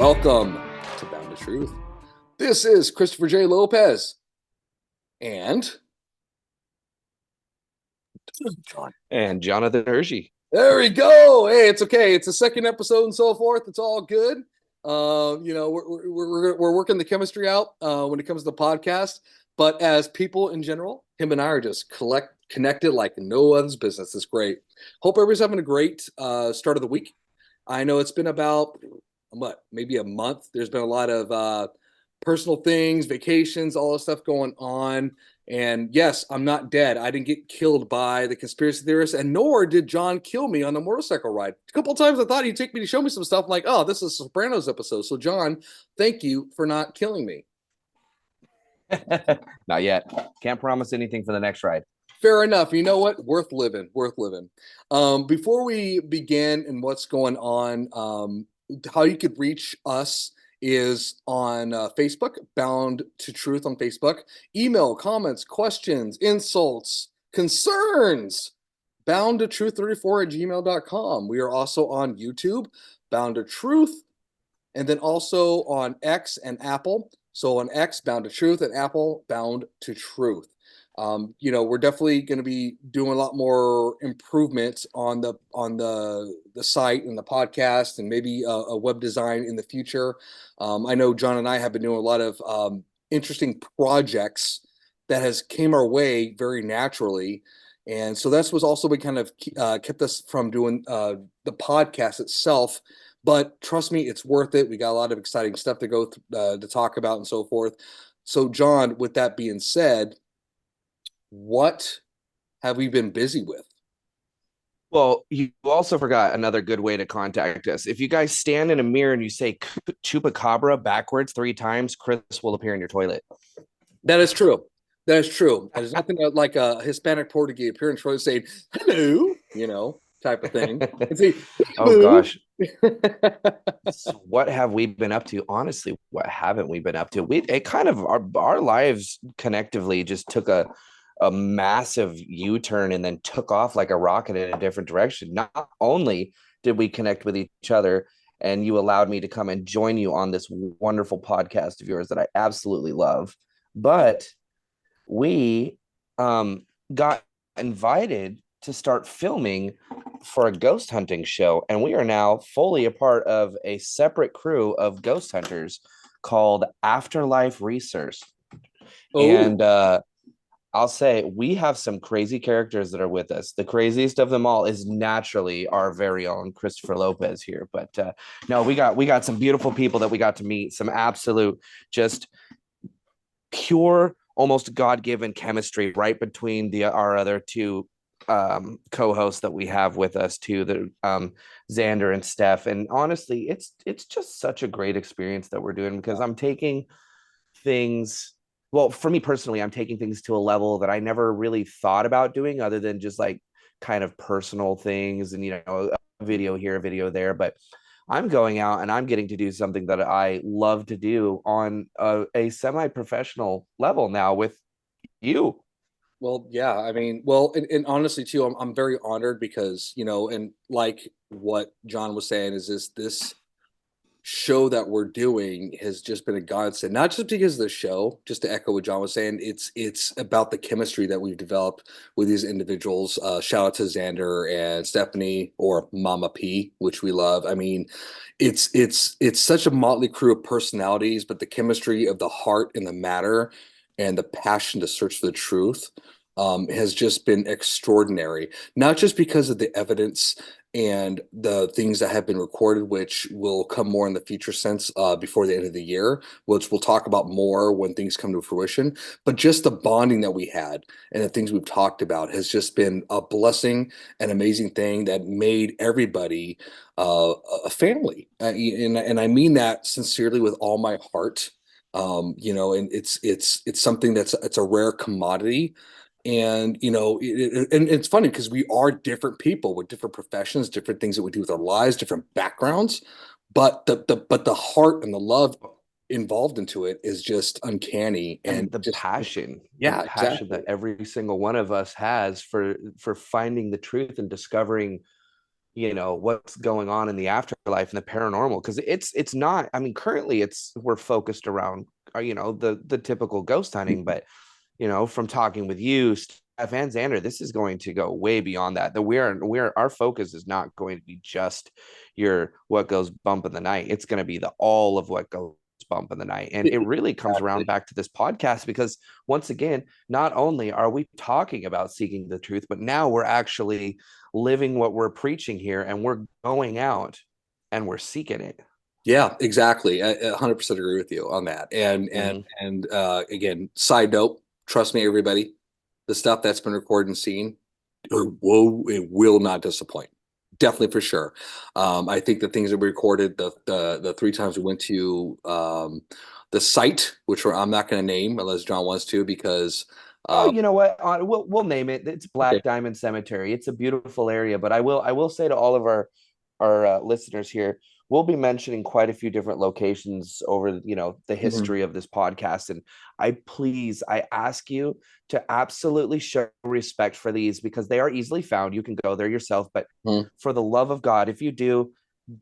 Welcome to Bound to Truth. This is Christopher J. Lopez and Jonathan Hershey. there we go. Hey, it's okay. It's the second episode and so forth. It's all good. We're working the chemistry out when it comes to the podcast. But as people in general, him and I are just connected like no other's business. It's great. Hope everybody's having a great start of the week. I know it's been about maybe a month. There's been a lot of personal things, vacations, all this stuff going on. And yes, I'm not dead. I didn't get killed by the conspiracy theorists, and nor did John kill me on the motorcycle ride. A couple of times I thought he'd take me to show me some stuff. I'm like, oh, this is a Sopranos episode. So, John, thank you for not killing me. Not yet. Can't promise anything for the next ride. Fair enough. You know what? Worth living. Worth living. Before we begin and what's going on, how you could reach us is on Facebook, Bound to Truth on Facebook. Email, comments, questions, insults, concerns, bound to truth34 at gmail.com. We are also on YouTube, Bound to Truth, and then also on X and Apple. So on X, Bound to Truth, and Apple, Bound to Truth. We're definitely going to be doing a lot more improvements on the site and the podcast, and maybe a web design in the future. I know John and I have been doing a lot of interesting projects that has came our way very naturally, and so that's what's also been kind of kept us from doing the podcast itself. But trust me, it's worth it. We got a lot of exciting stuff to go to talk about and so forth. So, John, with that being said, what have we been busy with? Well, you also forgot another good way to contact us. If you guys stand in a mirror and you say chupacabra backwards 3 times, Chris will appear in your toilet. That is true. That is true. There's nothing like a Hispanic Portuguese appearing in toilet saying, hello, type of thing. And say, oh, gosh. So what have we been up to? Honestly, what haven't we been up to? Our lives connectively just took a massive U-turn and then took off like a rocket in a different direction. Not only did we connect with each other and you allowed me to come and join you on this wonderful podcast of yours that I absolutely love, but we got invited to start filming for a ghost hunting show, and we are now fully a part of a separate crew of ghost hunters called Afterlife Research. Oh. And I'll say we have some crazy characters that are with us. The craziest of them all is naturally our very own Christopher Lopez here. But no, we got some beautiful people that we got to meet, some absolute just pure, almost God-given chemistry right between our other two co-hosts that we have with us too, the Xander and Steph. And honestly, it's just such a great experience that we're doing, because I'm taking things, well, for me personally, I'm taking things to a level that I never really thought about doing, other than just like kind of personal things and, a video here, a video there. But I'm going out and I'm getting to do something that I love to do on a semi-professional level now with you. Well, yeah, I mean, and honestly too, I'm very honored because, and like what John was saying is this show that we're doing has just been a godsend. Not just because of the show, just to echo what John was saying, it's about the chemistry that we've developed with these individuals. Shout out to Xander and Stephanie, or Mama P, which we love. I mean, it's such a motley crew of personalities, but the chemistry of the heart and the matter and the passion to search for the truth has just been extraordinary. Not just because of the evidence and the things that have been recorded, which will come more in the future sense before the end of the year, which we'll talk about more when things come to fruition. But just the bonding that we had and the things we've talked about has just been a blessing, an amazing thing that made everybody a family. And I mean that sincerely with all my heart. And it's something it's a rare commodity. And and it's funny because we are different people with different professions, different things that we do with our lives, different backgrounds, but the heart and the love involved into it is just uncanny. And the just passion, yeah, passion exactly. that every single one of us has for finding the truth and discovering what's going on in the afterlife and the paranormal, because it's not, I mean, currently we're focused around the typical ghost hunting, but from talking with you, Steph and Xander, this is going to go way beyond that. We're our focus is not going to be just your what goes bump in the night. It's going to be the all of what goes bump in the night. And it really comes around Exactly. back to this podcast, because once again, not only are we talking about seeking the truth, but now we're actually living what we're preaching here, and we're going out and we're seeking it. Yeah, exactly. I 100% agree with you on that. Mm-hmm. Again, side note, trust me, everybody, the stuff that's been recorded and seen, it will not disappoint. Definitely for sure. I think the things that we recorded, the three times we went to the site, which I'm not going to name unless John wants to, because Oh, uh, you know what? We'll name it. It's okay. Black Diamond Cemetery. It's a beautiful area, but I will say to all of our listeners here, we'll be mentioning quite a few different locations over the Mhm. history of this podcast, and I ask you to absolutely show respect for these, because they are easily found. You can go there yourself, but Mhm. for the love of God, if you do,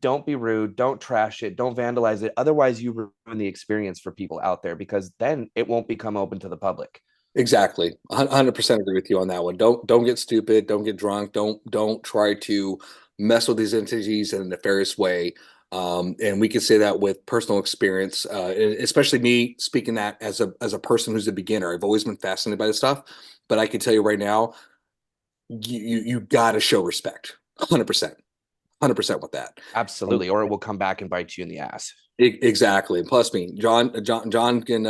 don't be rude, don't trash it, don't vandalize it. Otherwise, you ruin the experience for people out there, because then it won't become open to the public. Exactly. 100% agree with you on that one. Don't get stupid, don't get drunk, don't try to mess with these entities in a nefarious way. And we can say that with personal experience, especially me speaking that as a person who's a beginner. I've always been fascinated by this stuff, but I can tell you right now, you got to show respect. 100%. 100% with that. And Absolutely, or it will come back and bite you in the ass. exactly. And plus, me, John can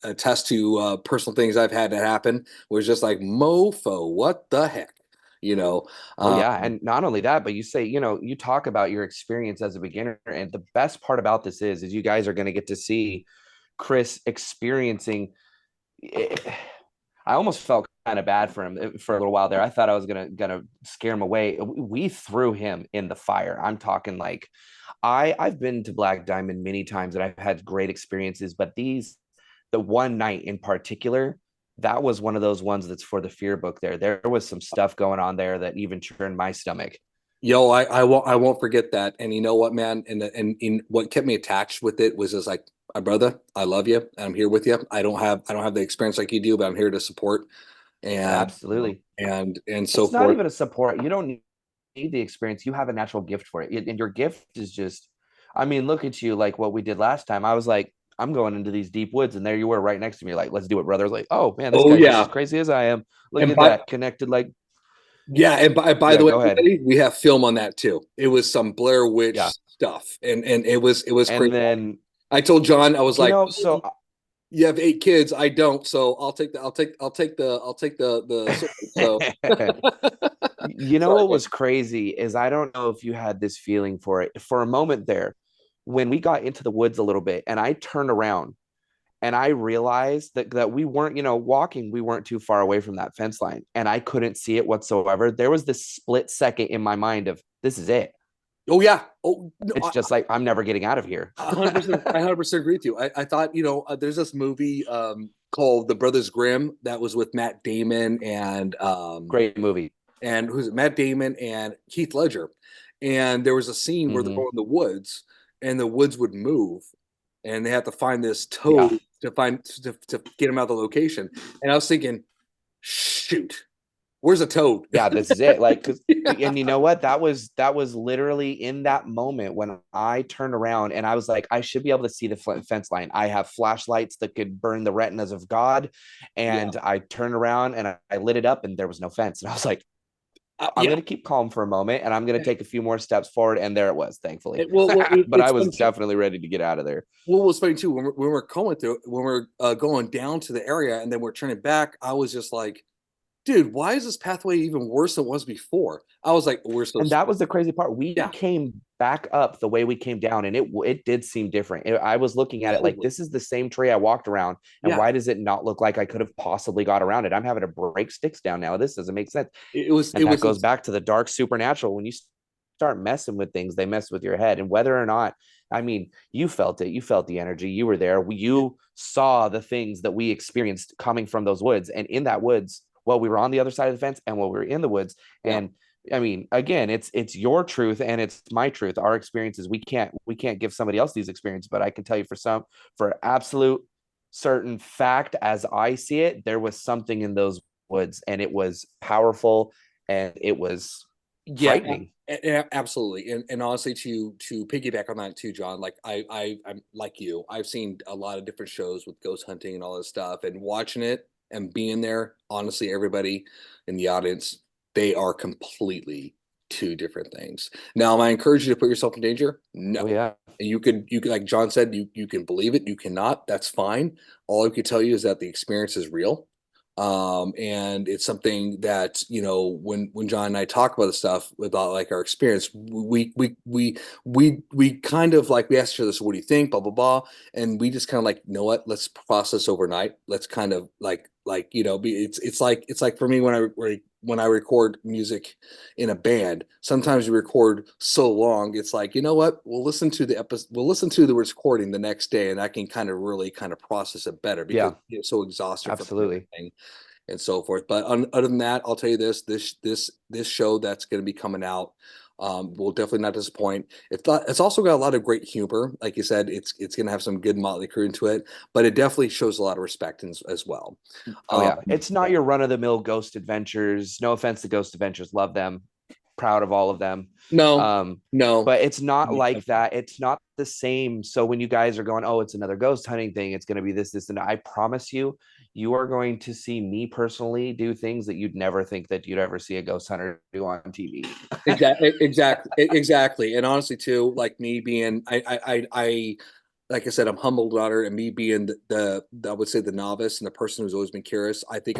attest to personal things I've had to happen. Was just like mofo. What the heck, you know? Oh Um, yeah, and not only that, but you say, you talk about your experience as a beginner, and the best part about this is you guys are going to get to see Chris experiencing. I almost felt kind of bad for him for a little while there. I thought I was gonna scare him away. We threw him in the fire. I'm talking like I've been to Black Diamond many times and I've had great experiences, but the one night in particular, that was one of those ones that's for the fear book there. There was some stuff going on there that even turned my stomach. Yo, I won't forget that. And you know what, man? And what kept me attached with it was just like, my brother, I love you. I'm here with you. I don't have the experience like you do, but I'm here to support and Absolutely. and so It's not forth. even a support. You don't need the experience. You have a natural gift for it. And your gift is just, I mean, look at you, like what we did last time. I was like, I'm going into these deep woods, and there you were right next to me. Like, let's do it, brother. I was like, oh man, this Oh guy's just as yeah. crazy as I am. Look And at by that. Connected like, Yeah, and by yeah, the way, go ahead. everybody, we have film on that too. It was some Blair Yeah. Witch stuff, and it was And crazy. then, I told John, I was like, so "You have 8 kids. I don't, so I'll take the sword." So sorry, what man. was crazy is, I don't know if you had this feeling for it for a moment there when we got into the woods a little bit and I turned around and I realized that we weren't, walking, we weren't too far away from that fence line, and I couldn't see it whatsoever. There was this split second in my mind of, this is it. Oh yeah. Oh no, It's just like, I'm never getting out of here. 100%. I 100% agree with you. I thought there's this movie called The Brothers Grimm that was with Matt Damon Great movie. and who's it? Matt Damon and Keith Ledger. And there was a scene where they're Mm-hmm. going in the woods and the woods would move and they have to find this Yeah. toad to get him out of the location. And I was thinking, shoot, where's a toad? Yeah, this is it. Like, cause, Yeah. and you know what? That was literally in that moment when I turned around and I was like, I should be able to see the fence line. I have flashlights that could burn the retinas of God. Yeah. And I turned around and I lit it up and there was no fence. And I was like, I'm Yeah. going to keep calm for a moment and I'm going to take a few more steps forward. And there it was, thankfully. But I It's was funny too. definitely ready to get out of there. What was funny too when we're going through when we're going down to the area and then we're turning back, I was just like, dude, why is this pathway even worse than it was before? I was like, we're so And that was the crazy part. We yeah, came back up the way we came down, and it did seem different. I was looking at it like, totally. this is the same tree I walked around, and Yeah, why does it not look like I could have possibly got around it? I'm having to break sticks down now. This doesn't make sense. it was And it that was goes back to the dark supernatural. When you start messing with things, they mess with your head, and whether or not, I mean, you felt it. You felt the energy. You were there. You saw the things that we experienced coming from those woods, and in that woods, while we were on the other side of the fence, and while we were in the woods, yeah. and I mean, again, it's your truth and it's my truth. Our experiences, we can't give somebody else these experiences, but I can tell you for absolute certain fact, as I see it, there was something in those woods, and it was powerful, and it was Yeah, frightening. absolutely. And honestly, to piggyback on that too, John, like I'm like you. I've seen a lot of different shows with ghost hunting and all this stuff, and watching it and being there, honestly, everybody in the audience, they are completely two different things. Now, am I encourage you to put yourself in danger? Oh No. yeah, And you can, like John said, you can believe it, you cannot, that's fine. All I can tell you is that the experience is real. And it's something that, when John and I talk about the stuff about like our experience, we kind of like we ask each other, so what do you think, blah blah blah, and we just kind of like, you know what, let's process overnight. Let's kind of it's like for me when I record music in a band, sometimes you record so long, it's like, you know what, we'll listen to the recording the next day, and I can kind of really kind of process it better because yeah, it's so exhausted from absolutely. everything and so forth. But other than that, I'll tell you this show that's going to be coming out will definitely not disappoint. It's also got a lot of great humor. Like you said, it's going to have some good Motley Crue into it, but it definitely shows a lot of respect as well. Oh Um, yeah, it's not your run of the mill Ghost Adventures. No offense to Ghost Adventures, love them, proud of all of them. no, Um, no, but it's not like that. It's not the same. So when you guys are going, oh, it's another ghost hunting thing, it's going to be this, and I promise you, you are going to see me personally do things that you'd never think that you'd ever see a ghost hunter do on TV. exactly. And honestly, too, like me being, like I said, I'm humbled about it, and me being I would say the novice and the person who's always been curious. I think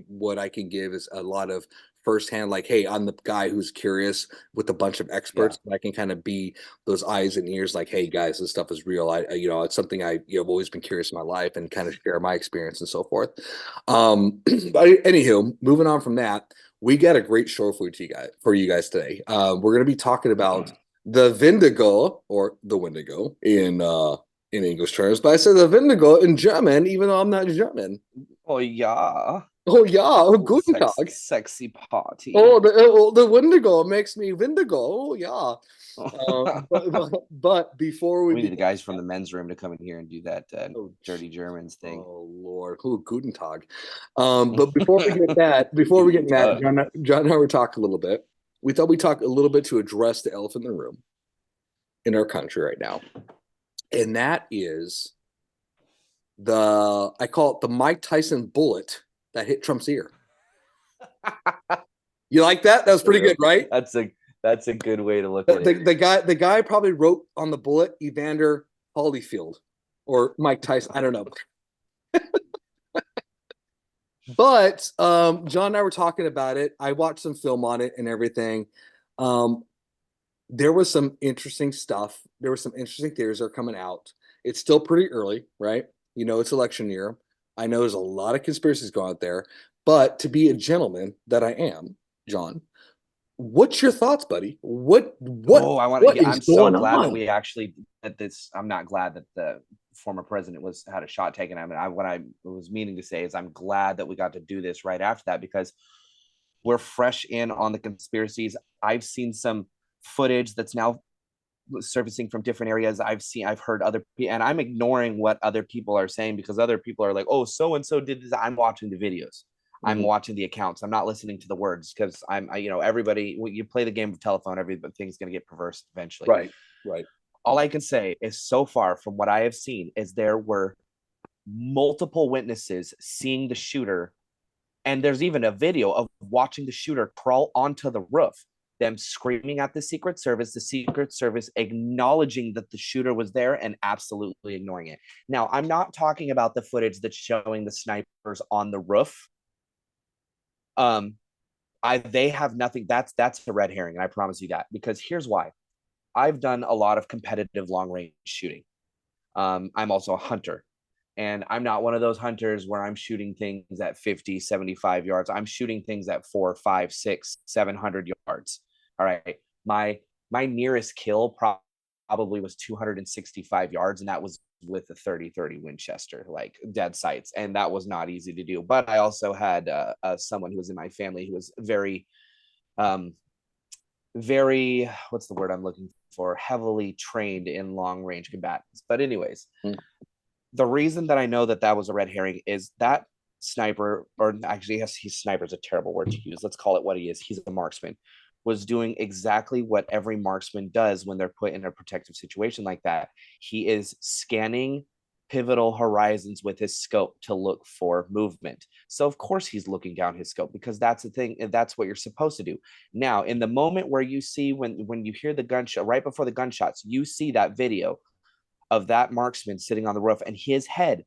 what I can give is a lot of firsthand, like, hey, I'm the guy who's curious with a bunch of Yeah. experts, and I can kind of be those eyes and ears, like, hey, guys, this stuff is real. It's something have always been curious in my life, and kind of share my experience and so forth. But anywho, moving on from that, we got a great show for you guys today. We're going to be talking about the Wendigo, or the Wendigo in English terms, but I said the Wendigo in German, even though I'm not German. Oh yeah. Oh yeah, oh Oh, guten Tag. sexy party. Oh, the Wendigo makes me Wendigo. Oh yeah. But before we We need the begin, guys from the men's room to come in here and do that oh, dirty Germans thing. oh Lord, who guten Tag. But before we get that, Tug. John and I were talking a little bit. We thought we'd talk a little bit to address the elephant in the room in our country right now, and that is I call it the Mike Tyson bullet that hit Trump's ear. You like that? That was That's a pretty good, real. right? That's a that's a good way to look The, at it. the, the guy probably wrote on the bullet Evander Holyfield or Mike Tyson. I don't know. But John and I were talking about it. I watched some film on it and everything. Um, there was some interesting stuff. There were some interesting theories that are coming out. It's still pretty early, right? It's election year. I know there's a lot of conspiracies going out there, but to be a gentleman that I am, John, what's your thoughts, buddy? What what Oh, I want to. what Yeah, is I'm so going glad that on? we actually that this. I'm not glad that the former president was had a shot taken. I mean, what I was meaning to say is I'm glad that we got to do this right after that because we're fresh in on the conspiracies. I've seen some footage that's now surfacing from different areas. I've heard other people, and I'm ignoring what other people are saying because other people are like, oh, so and so did this. I'm watching the videos. I'm Mhm. watching the accounts. I'm not listening to the words because everybody, when you play the game of telephone, everything's going to get perverse eventually. Right, right. All I can say is so far from what I have seen is there were multiple witnesses seeing the shooter, and there's even a video of watching the shooter crawl onto the roof, them screaming at the Secret Service acknowledging that the shooter was there and absolutely ignoring it. Now, I'm not talking about the footage that's showing the snipers on the roof. Um, they have nothing. That's a red herring, and I promise you that. Because here's why: I've done a lot of competitive long range shooting. I'm also a hunter, and I'm not one of those hunters where I'm shooting things at 50, 75 yards. I'm shooting things at 4, 5, 6, 700 yards. All right. My nearest kill probably was 265 yards, and that was with a 30-30 Winchester, like dead sights. And that was not easy to do. But I also had someone who was in my family who was very um, very, what's the word I'm looking for? Heavily trained in long range combatants. But anyways, Mm. the reason that I know that that was a red herring is that sniper, or actually, yes, he's sniper is a terrible word to use. Let's call it what he is. He's a marksman. Was doing exactly what every marksman does when they're put in a protective situation like that. He is scanning pivotal horizons with his scope to look for movement. So of course he's looking down his scope because that's the thing, and that's what you're supposed to do. Now, in the moment where you see when you hear the gunshot right before the gunshots, you see that video of that marksman sitting on the roof and his head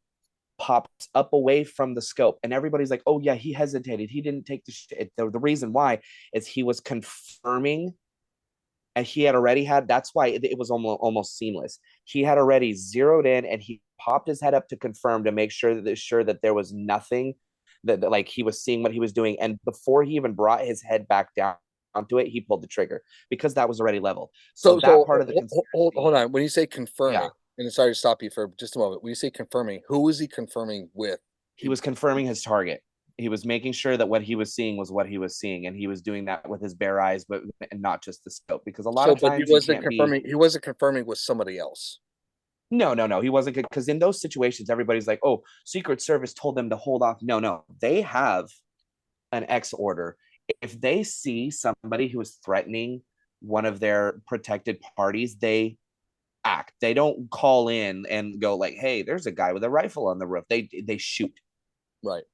pops up away from the scope and everybody's like, oh yeah, he hesitated, he didn't take the reason why is he was confirming, and he had already had, that's why it was almost seamless. He had already zeroed in and he popped his head up to confirm to make sure that there was nothing that like he was seeing what he was doing, and before he even brought his head back down onto it, he pulled the trigger because that was already level. So that part of the Hold conspiracy, on. When you say yeah, confirming, and sorry to stop you for just a moment. When you say confirming, who is he confirming with? he was confirming his target. He was making sure that what he was seeing was what he was seeing, and he was doing that with his bare eyes, but and not just the scope. Because a lot So, of but he times you wasn't can't be. confirming. He wasn't confirming with somebody else. No. He wasn't good because in those situations, everybody's like, "Oh, Secret Service told them to hold off." No. They have an X order. If they see somebody who is threatening one of their protected parties, they act. They don't call in and go like, "Hey, there's a guy with a rifle on the roof." They shoot. Right.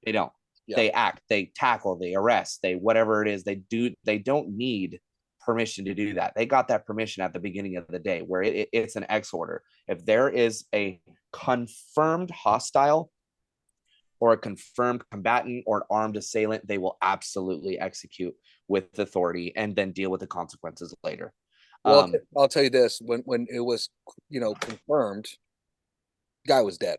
They don't. Yeah. They act, they tackle, they arrest, they whatever it is, they do. They don't need permission to do that. They got that permission at the beginning of the day where it's an X order. If there is a confirmed hostile or a confirmed combatant or an armed assailant, they will absolutely execute with authority and then deal with the consequences later. Well, Um, I'll tell you this: when it was, confirmed, guy was dead.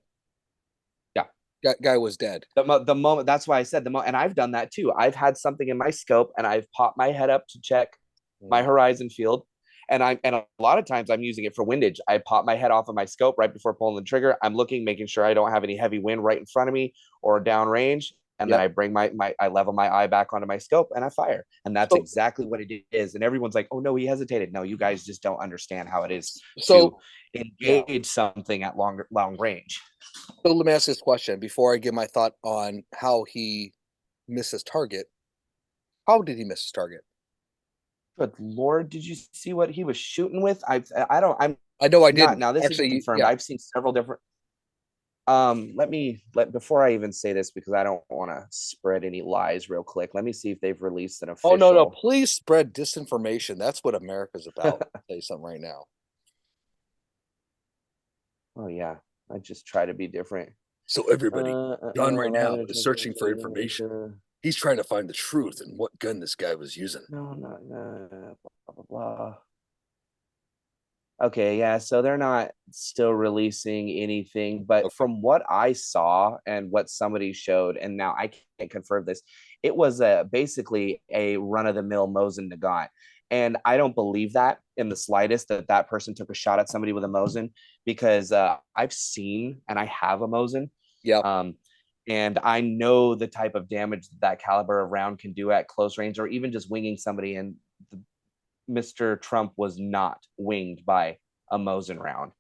yeah, Guy was dead. the moment, that's why I said the moment, and I've done that too. I've had something in my scope and I've popped my head up to check my Mm. horizon field, and a lot of times I'm using it for windage. I pop my head off of my scope right before pulling the trigger. I'm looking, making sure I don't have any heavy wind right in front of me or downrange, and then Yep. I bring my I level my eye back onto my scope and I fire, and that's So, exactly what it is. And everyone's like, oh no, he hesitated. No, you guys just don't understand how it is to so yeah. engage something at long range. So let me ask this question before I give my thought on how he missed his target. How did he miss his target? Good Lord, did you see what he was shooting with? I don't, I'm I know I not, didn't now this isn't actually. confirmed. Yeah. I've seen several different. Let before I even say this, because I don't want to spread any lies real quick. Let me see if they've released an Oh no, no! official. Please spread disinformation. That's what America's about. I'll tell you something right now. Oh yeah, I just try to be different. So everybody, John right now is searching for information. No, He's trying to find the truth and what gun this guy was using. no, blah blah blah. Okay, yeah, so they're not still releasing anything, but Okay. from what I saw and what somebody showed, and now I can't confirm this, it was basically a run of the mill Mosin Nagant. And I don't believe that in the slightest that that person took a shot at somebody with a Mosin, because I've seen and I have a Mosin. Yeah. Um, and I know the type of damage that caliber of round can do at close range or even just winging somebody. And Mr. Trump was not winged by a Mosin round.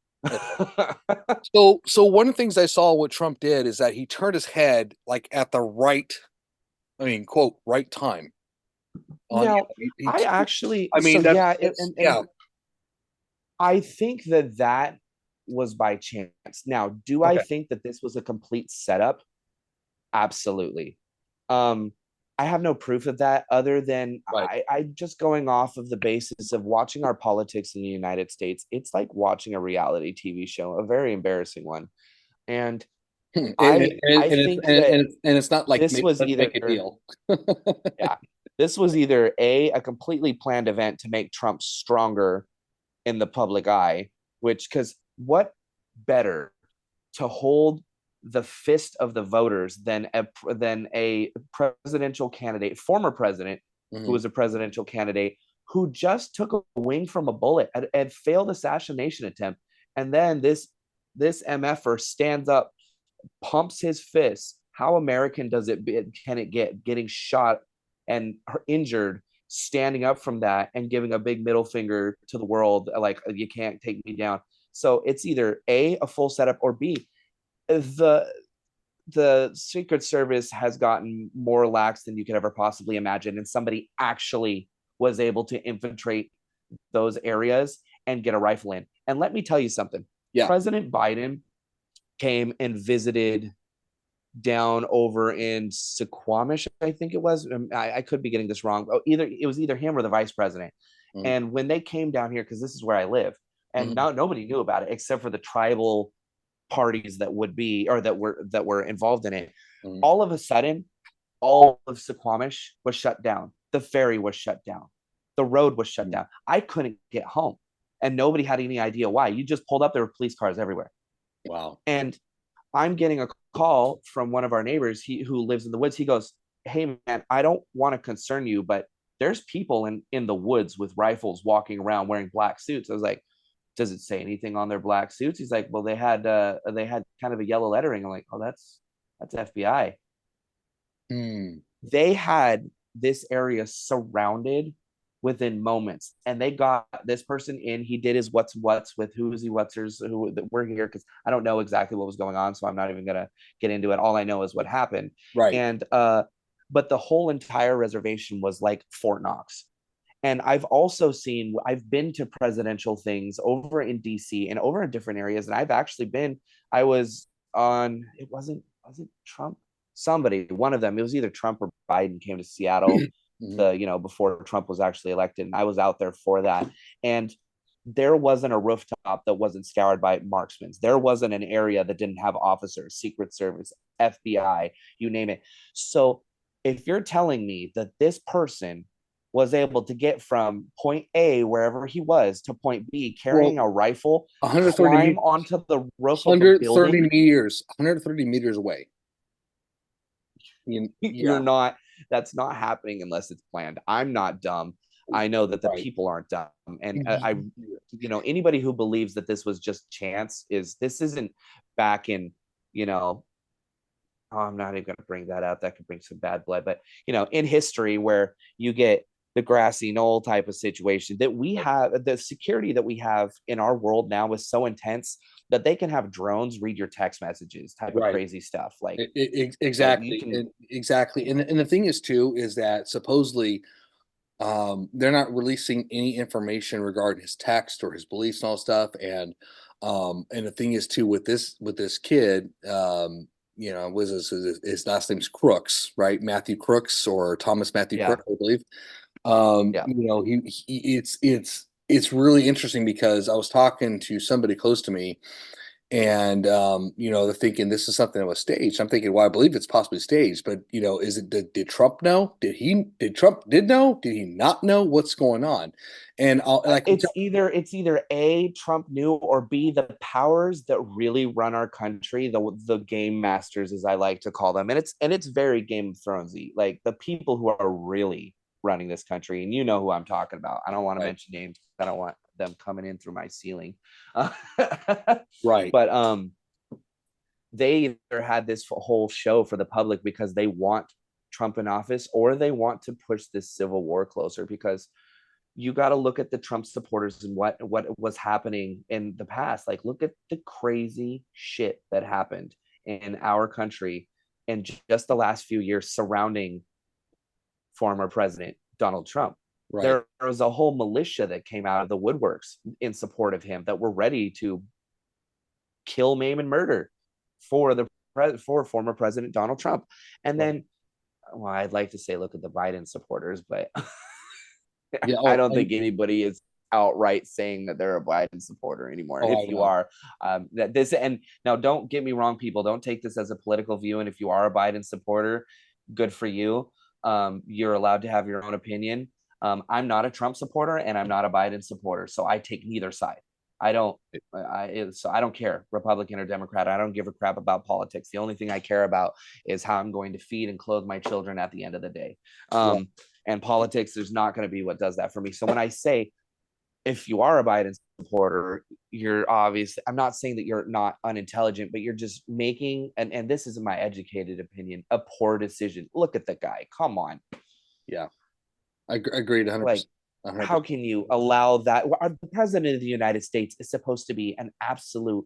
So one of the things I saw what Trump did is that he turned his head like at the right, I mean, quote, right time. On Now, he I actually, I so mean, yeah, that's and yeah. I think that that was by chance. Now, do I Okay. think that this was a complete setup? Absolutely. Um, I have no proof of that other than Right. I just going off of the basis of watching our politics in the United States. It's like watching a reality TV show, a very embarrassing one. And And, I think that and it's not like this was let's either, make a deal. yeah, this was either a completely planned event to make Trump stronger in the public eye, which, because what better to hold the fist of the voters than a presidential candidate, former president who Mhm. was a presidential candidate who just took a wing from a bullet at failed assassination attempt, and then this mf'er stands up, pumps his fist. How American does it can it get, getting shot and injured standing up from that and giving a big middle finger to the world, like, you can't take me down. So it's either a full setup, or B, the Secret Service has gotten more lax than you could ever possibly imagine, and somebody actually was able to infiltrate those areas and get a rifle in. And let me tell you something. Yeah. President Biden came and visited down over in Suquamish, I think it was. I could be getting this wrong. It was either him or the vice president. Mm-hmm. And when they came down here, because this is where I live, and Mm-hmm. now nobody knew about it except for the tribal parties that would be, or that were involved in it. Mm-hmm. All of a sudden, all of Suquamish was shut down. The ferry was shut down. The road was shut down. I couldn't get home, and nobody had any idea why. You just pulled up, there were police cars everywhere. Wow. And I'm getting a call from one of our neighbors, who lives in the woods. He goes, "Hey man, I don't want to concern you, but there's people in the woods with rifles walking around wearing black suits." I was like, "Does it say anything on their black suits?" He's like, "Well, they had kind of a yellow lettering." I'm like, "Oh, that's FBI." They had this area surrounded within moments, and they got this person in. He did his what's with who's he what'sers who that we're here, because I don't know exactly what was going on, so I'm not even gonna get into it. All I know is what happened. Right. And but the whole entire reservation was like Fort Knox. And I've been to presidential things over in DC and over in different areas. And I was on, it wasn't Trump, one of them. It was either Trump or Biden came to Seattle, before Trump was actually elected. And I was out there for that. And there wasn't a rooftop that wasn't scoured by marksmen. There wasn't an area that didn't have officers, Secret Service, FBI, you name it. So if you're telling me that this person was able to get from point A, wherever he was, to point B, carrying a rifle, 130 climb meters, onto the roof of a 130 building, meters, 130 meters away. you're not, that's not happening unless it's planned. I'm not dumb. I know that the people aren't dumb. And anybody who believes that this was just chance this isn't back in, I'm not even going to bring that up. That could bring some bad blood. But, in history, where you get the grassy knoll type of situation, that we have, the security that we have in our world now is so intense that they can have drones read your text messages, type of crazy stuff. Like, exactly. Exactly. And the thing is too, is that supposedly they're not releasing any information regarding his text or his beliefs and all stuff. And the thing is too, with this kid, was his last name's Crooks, right? Matthew Crooks, or Thomas Matthew Crooks, I believe. It's really interesting, because I was talking to somebody close to me, and they're thinking this is something that was staged. I'm thinking, well, I believe it's possibly staged, but is it, did Trump know? Did Trump know? Did he not know what's going on? And it's either A, Trump knew, or B, the powers that really run our country, the game masters, as I like to call them, and it's very Game of Thronesy, like the people who are really running this country, and you know who I'm talking about. I don't want to mention names. I don't want them coming in through my ceiling. Right. But they either had this whole show for the public because they want Trump in office, or they want to push this civil war closer, because you got to look at the Trump supporters and what was happening in the past. Like, look at the crazy shit that happened in our country in just the last few years surrounding former President Donald Trump. Right. There was a whole militia that came out of the woodworks in support of him, that were ready to kill, maim, and murder for former President Donald Trump. And then, well, I'd like to say look at the Biden supporters, but I don't think anybody is outright saying that they're a Biden supporter anymore. If you are, and now don't get me wrong, people, don't take this as a political view. And if you are a Biden supporter, good for you. You're allowed to have your own opinion. I'm not a Trump supporter, and I'm not a Biden supporter, so I take neither side. I don't care, Republican or Democrat. I don't give a crap about politics. The only thing I care about is how I'm going to feed and clothe my children at the end of the day. And politics is not going to be what does that for me. So when I say, if you are a Biden supporter, you're obviously, I'm not saying that you're not unintelligent, but you're just making, and this is my educated opinion, a poor decision. Look at the guy. Come on. Yeah. Agreed, Like, 100%. how 100%. can you allow that? The president of the United States is supposed to be an absolute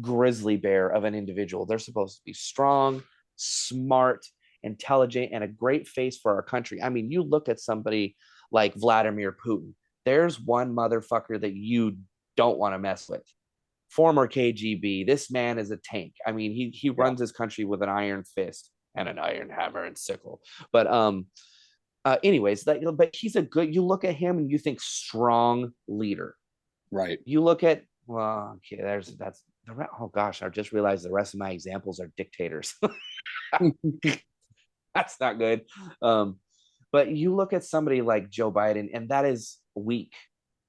grizzly bear of an individual. They're supposed to be strong, smart, intelligent, and a great face for our country. I mean, you look at somebody like Vladimir Putin. There's one motherfucker that you don't want to mess with. Former KGB. This man is a tank. I mean, he Yeah. runs his country with an iron fist and an iron hammer and sickle. But anyways, but he's a good. You look at him and you think strong leader. Right. You look at, well, okay, that's oh gosh, I just realized the rest of my examples are dictators. That's not good. Um, but you look at somebody like Joe Biden, and that is weak.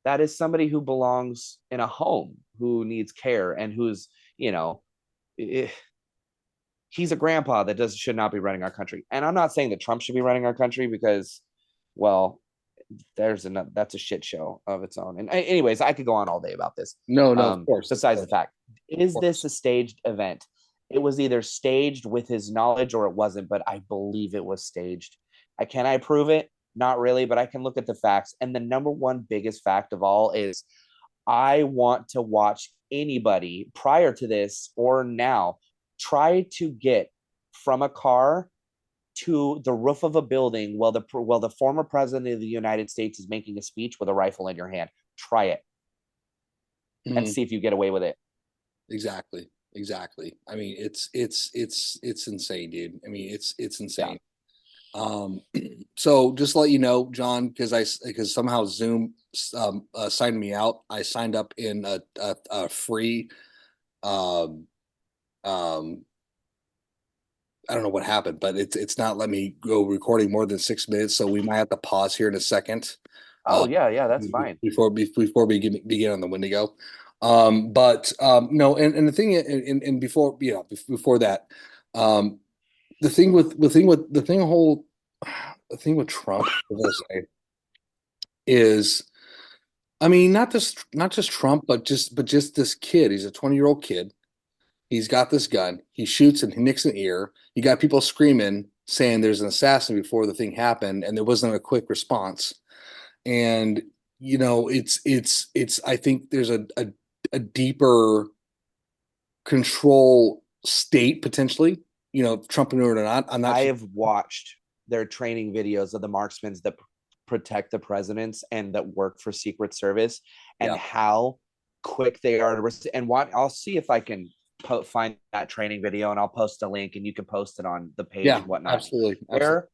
That is somebody who belongs in a home, who needs care, and who's, you know, eh, he's a grandpa that does should not be running our country. And I'm not saying that Trump should be running our country because, well, that's a shit show of its own. And anyways, I could go on all day about this. No, no, of course. Of Besides the course. fact, Of is this course. a staged event? It was either staged with his knowledge or it wasn't, but I believe it was staged. Can I prove it? Not really, but I can look at the facts. And the number one biggest fact of all is I want to watch anybody prior to this or now try to get from a car to the roof of a building while the former president of the United States is making a speech with a rifle in your hand. Try it and Mhm. see if you get away with it. Exactly. Exactly. I mean, it's insane, dude. I mean, it's Yeah. insane. So just to let you know, John, because somehow Zoom signed me out. I signed up in a free um um I don't know what happened, but it's not letting me go recording more than 6 minutes, so we might have to pause here in a second. Oh yeah, yeah, that's fine. Before we begin on the Wendigo. But no, and the thing, and before, before that, um, the thing whole the thing with Trump, I was gonna say, is, I mean, not just Trump, but just this kid. He's a 20-year-old kid. He's got this gun. He shoots and he nicks an ear. You got people screaming, saying there's an assassin before the thing happened, and there wasn't a quick response. And it's I think there's a deeper control state potentially, Trump knew it or not. I'm not I sure. have watched their training videos of the marksmen that protect the presidents and that work for Secret Service and Yeah. how quick they are to and what I'll see if I can find that training video and I'll post a link and you can post it on the page Yeah, and whatnot. absolutely. Absolutely. Where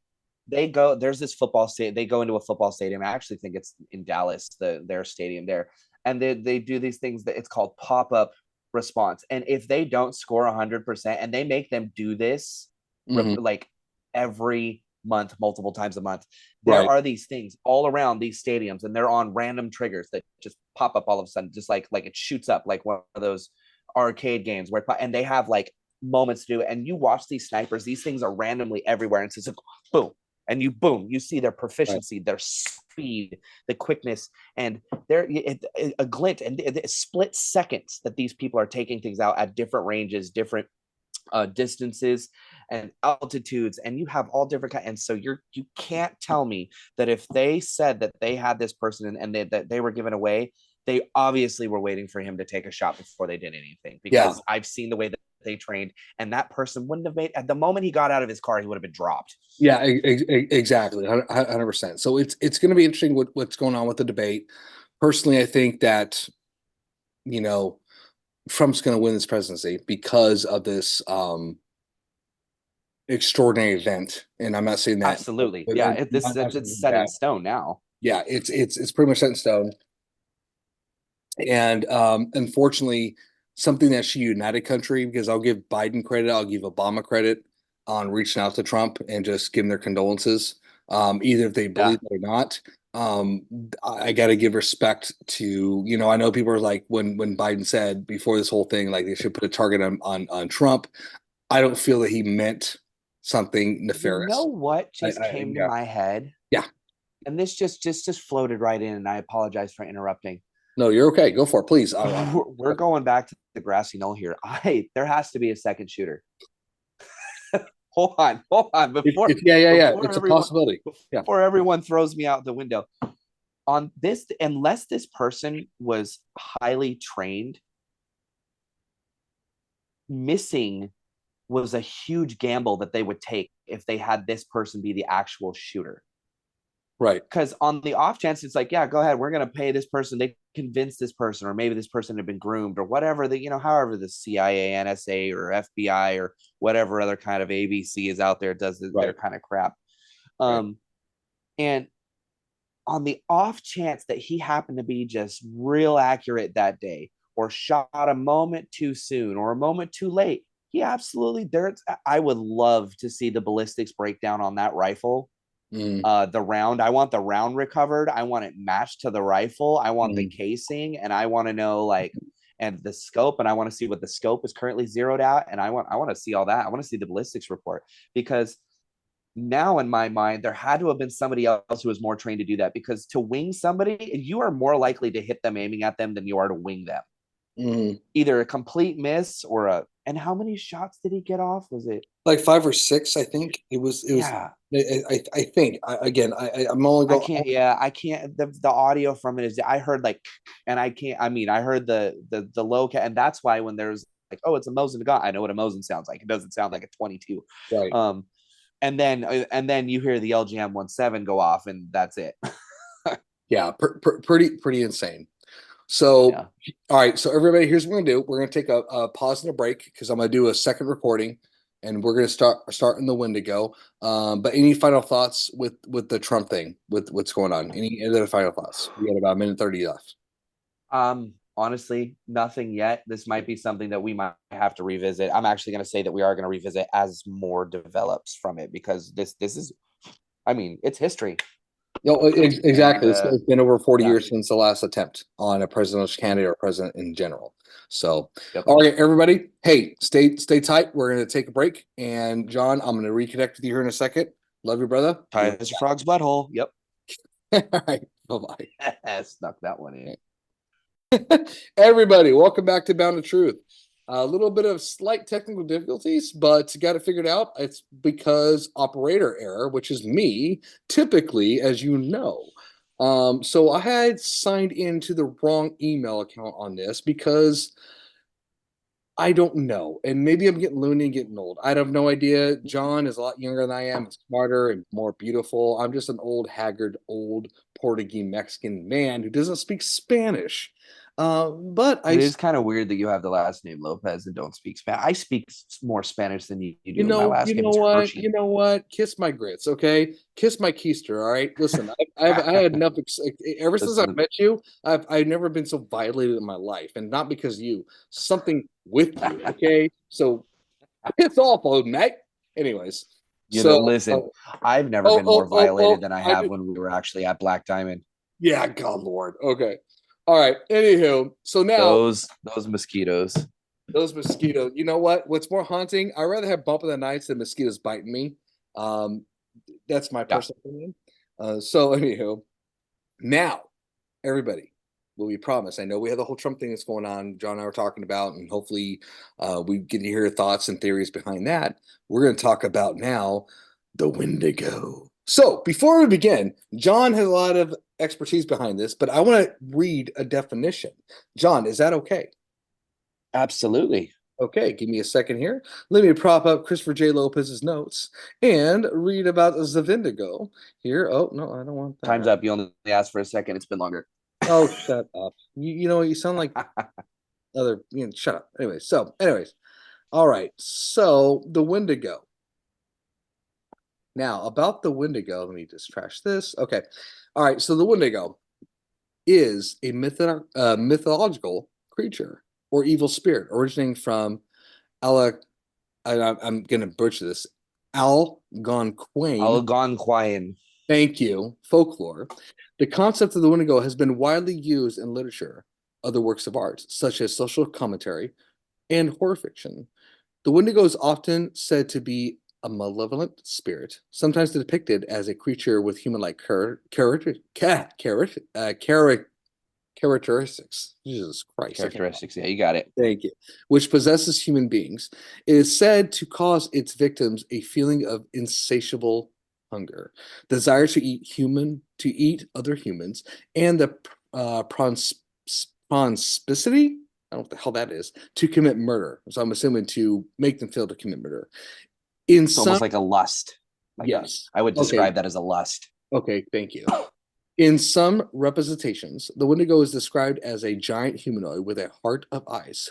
they go, there's this football stadium. They go into a football stadium. I actually think it's in Dallas, their stadium there, and they do these things that it's called pop up response. And if they don't score 100%, and they make them do this Hmm. like every month, multiple times a month, there Right. are these things all around these stadiums, and they're on random triggers that just pop up all of a sudden, just like it shoots up like one of those arcade games where and they have like moments to do it. And you watch these snipers; these things are randomly everywhere, and it's just like, boom, and you boom, you see their Right. proficiency, their speed, the quickness, and there a glint and split seconds that these people are taking things out at different ranges, different distances and altitudes, and you have all different kinds. And so you can't tell me that if they said that they had this person and that they were given away, they obviously were waiting for him to take a shot before they did anything, Yeah. because I've seen the way that they trained, and that person wouldn't have made at the moment he got out of his car, he would have been dropped. Yeah. Exactly. 100%. So it's going to be interesting what's going on with the debate. Personally, I think that you know Trump's going to win this presidency because of this extraordinary event. And I'm not saying that, Absolutely, but yeah. I'm It's saying set in that. stone now. Yeah, it's pretty much set in stone. And unfortunately, something that she united country, because I'll give Biden credit, I'll give Obama credit on reaching out to Trump and just giving their condolences, either if they Yeah. believe it or not. Um, I got to give respect to, I know people are like when Biden said before this whole thing, like they should put a target on Trump. I don't feel that he meant something You know nefarious. what just I came to yeah, my head? yeah. And this just floated right in, and I apologize for interrupting. No, you're okay. Go for it, please. We're going back to the grassy knoll here. There has to be a second shooter. hold on. Yeah. Before It's a everyone possibility. Yeah. before everyone throws me out the window on this, unless this person was highly trained, missing was a huge gamble that they would take if they had this person be the actual shooter. Right. Because on the off chance, it's like, yeah, go ahead, we're going to pay this person. They convince this person, or maybe this person had been groomed, or whatever the, however the CIA, NSA, or FBI, or whatever other kind of ABC is out there does their Right. kind of crap. Right. And on the off chance that he happened to be just real accurate that day, or shot a moment too soon, or a moment too late, he absolutely there. I would love to see the ballistics breakdown on that rifle. Mm. The round, I want the round recovered. I want it matched to the rifle. I want the casing, and I want to know and the scope, and I want to see what the scope is currently zeroed out, and I want to see all that. I want to see the ballistics report, because now in my mind there had to have been somebody else who was more trained to do that, because to wing somebody, you are more likely to hit them aiming at them than you are to wing them. Either a complete miss or a, and how many shots did he get off? Was it like 5 or 6? I think it was. Yeah, I think I'm only I going. can't. Yeah, I can't. The audio from it is. I heard and I can't. I mean, I heard the low cat, and that's why when there's like, oh, it's a Mosin gun. I know what a Mosin sounds like. It doesn't sound like a 22. Right. And then you hear the LGM-17 go off, and that's it. Yeah. Pretty insane. So, Yeah. all right. So everybody, here's what we're gonna do. We're gonna take a pause and a break because I'm gonna do a second recording, and we're gonna start in the Wendigo. But any final thoughts with the Trump thing, with what's going on? Any other final thoughts? We got about a minute 30 left. Honestly, nothing yet. This might be something that we might have to revisit. I'm actually going to say that we are going to revisit as more develops from it, because this is, I mean, it's history. No, exactly. And It's been over 40 yeah. years since the last attempt on a presidential candidate or president in general. So, Yep. all right, everybody. Hey, stay tight. We're going to take a break. And John, I'm going to reconnect with you here in a second. Love you, brother. Tight as a frog's butthole. Yep. All right. Bye-bye. Snuck that one in. Everybody, welcome back to Bound to Truth. A little bit of slight technical difficulties, but got it figured out. It's because operator error, which is me, typically, as you know. So I had signed into the wrong email account on this because I don't know. And maybe I'm getting loony and getting old. I have no idea. John is a lot younger than I am, and smarter and more beautiful. I'm just an old, haggard, old Portuguese Mexican man who doesn't speak Spanish. But It is kind of weird that you have the last name Lopez and don't speak Spanish. I speak more Spanish than you do. My last name is Hershey. You know what? Kiss my grits, okay? Kiss my keister, all right? Listen, I had enough. Ever since I met you, I've never been so violated in my life, and not because you. Something with you, okay? So piss off, old mate. Anyways, listen, I've never been more violated than I have when we were actually at Black Diamond. Yeah, God Lord. Okay. All right. Anywho, so now those mosquitoes. Those mosquitoes. You know what? What's more haunting? I'd rather have bump in the nights than mosquitoes biting me. That's my personal opinion. So anywho, now everybody, what we promise. I know we have the whole Trump thing that's going on. John and I were talking about, and hopefully we get to hear thoughts and theories behind that. We're going to talk about now the Wendigo. So before we begin, John has a lot of expertise behind this, but I want to read a definition. John, is that okay? Absolutely. Okay, give me a second here. Let me prop up Christopher J. Lopez's notes and read about the Wendigo here. Oh, no, I don't want that. Time's up. You only asked for a second. It's been longer. Oh, shut up. You know, you sound like other, shut up. Anyways, all right. So the Wendigo. Now, about the Wendigo, let me just trash this. Okay. All right. So the Wendigo is a mythological creature or evil spirit originating from I'm going to butcher this, Algonquian. Thank you. Folklore. The concept of the Wendigo has been widely used in literature, other works of art, such as social commentary and horror fiction. The Wendigo is often said to be a malevolent spirit, sometimes depicted as a creature with human-like characteristics. Jesus Christ, I can't. Characteristics. Yeah, you got it. Thank you. Which possesses human beings. It is said to cause its victims a feeling of insatiable hunger, desire to eat other humans, and the pronspicity, I don't know what the hell that is, to commit murder. So I'm assuming to make them feel to commit murder. In It's some, almost like a lust. yes. I would Okay. describe that as a lust. Okay. Thank you. In some representations, the Wendigo is described as a giant humanoid with a heart of ice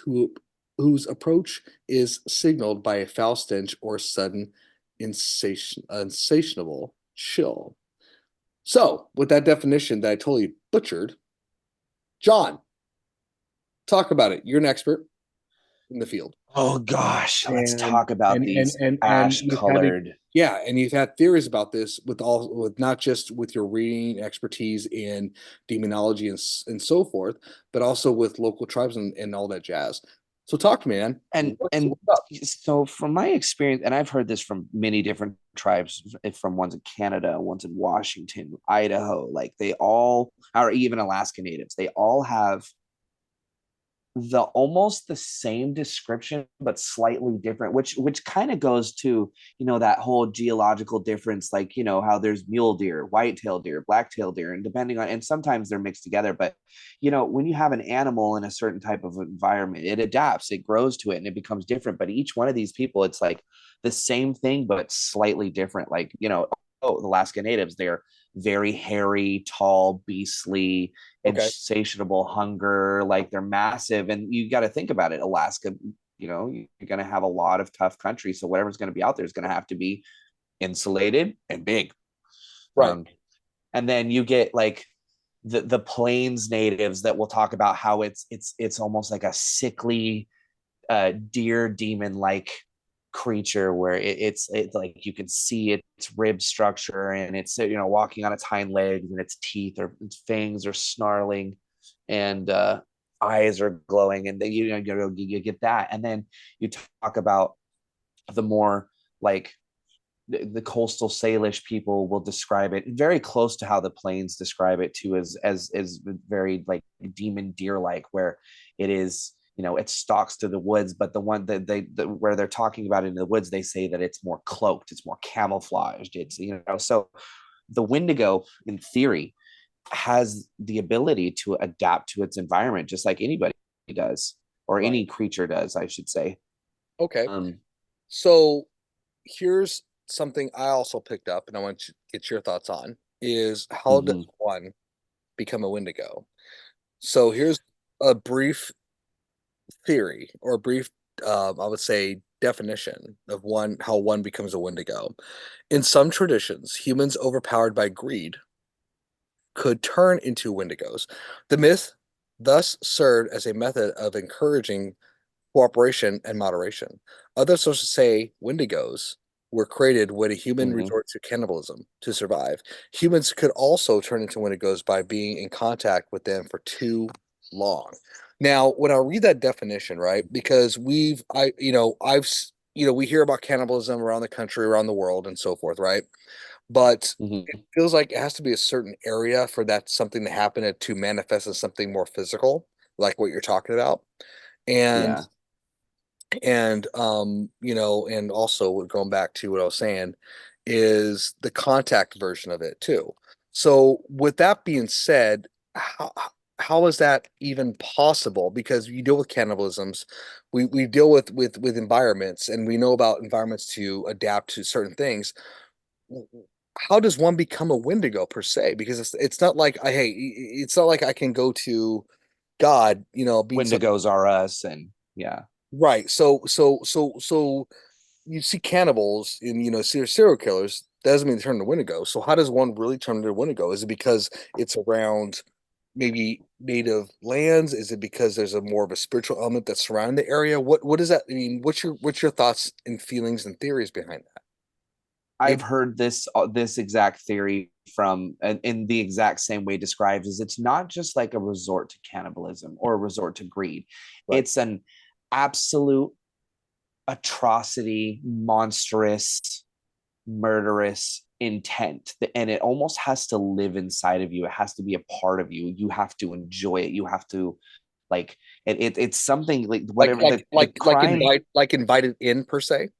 whose approach is signaled by a foul stench or sudden insatiable chill. So, with that definition that I totally butchered, John, talk about it. You're an expert in the field. Oh gosh, let's and talk about these and ash you've had colored. yeah, and you've had theories about this with not just with your reading expertise in demonology and so forth, but also with local tribes and all that jazz. So talk to me, man. And What's up? so from my experience, and I've heard this from many different tribes, from ones in Canada, ones in Washington, Idaho, like they all, or even Alaska natives, they all have the almost the same description but slightly different, which kind of goes to, that whole geological difference, like, how there's mule deer, white-tailed deer, black-tailed deer, and depending on, and sometimes they're mixed together, but when you have an animal in a certain type of environment, it adapts, it grows to it, and it becomes different. But each one of these people, it's like the same thing but slightly different. Like, the Alaska natives, they're very hairy, tall, beastly, Okay. insatiable hunger. Like they're massive, and you got to think about it. Alaska, you're going to have a lot of tough country, so whatever's going to be out there is going to have to be insulated and big. Right. And then you get like the plains natives that will talk about how it's almost like a sickly deer demon like creature where it's like you can see its rib structure, and it's walking on its hind legs, and its teeth or its fangs are snarling, and eyes are glowing, and then you get that. And then you talk about the more like the coastal Salish people will describe it very close to how the plains describe it too, as very like demon deer like, where it is, it stalks through the woods, but the one that where they're talking about it in the woods, they say that it's more cloaked, it's more camouflaged, it's, so the Wendigo in theory has the ability to adapt to its environment just like anybody does, or Right. any creature does, I should say. Okay. um So here's something I also picked up, and I want to get your thoughts on is how does mhm, one become a Wendigo? So here's a brief theory or a brief, I would say, definition of how one becomes a Wendigo. In some traditions, humans overpowered by greed could turn into Wendigos. The myth thus served as a method of encouraging cooperation and moderation. Other sources say Wendigos were created when a human mhm. resorted to cannibalism to survive. Humans could also turn into Wendigos by being in contact with them for too long. Now, when I read that definition, right, because we hear about cannibalism around the country, around the world, and so forth, right? But it Mhm. feels like it has to be a certain area for that something to happen and to manifest as something more physical, like what you're talking about. And Yeah. and also going back to what I was saying is the contact version of it too. So with that being said, how is that even possible? Because you deal with cannibalisms, we deal with environments, and we know about environments to adapt to certain things. How does one become a Wendigo per se? Because it's not like it's not like I can go to God, being some Wendigos are us, and yeah. right. So you see cannibals and serial killers. That doesn't mean they turn into Wendigo. So how does one really turn into Wendigo? Is it because it's around maybe native lands? Is it because there's a more of a spiritual element that's surrounding the area? What does that mean? What's your thoughts and feelings and theories behind that? I've Maybe heard this exact theory from, in the exact same way described, is it's not just like a resort to cannibalism or a resort to greed. right. It's an absolute atrocity, monstrous, murderous intent, and it almost has to live inside of you. It has to be a part of you. You have to enjoy it. You have to like it's something like Like whatever like the like like crime. invited in per se.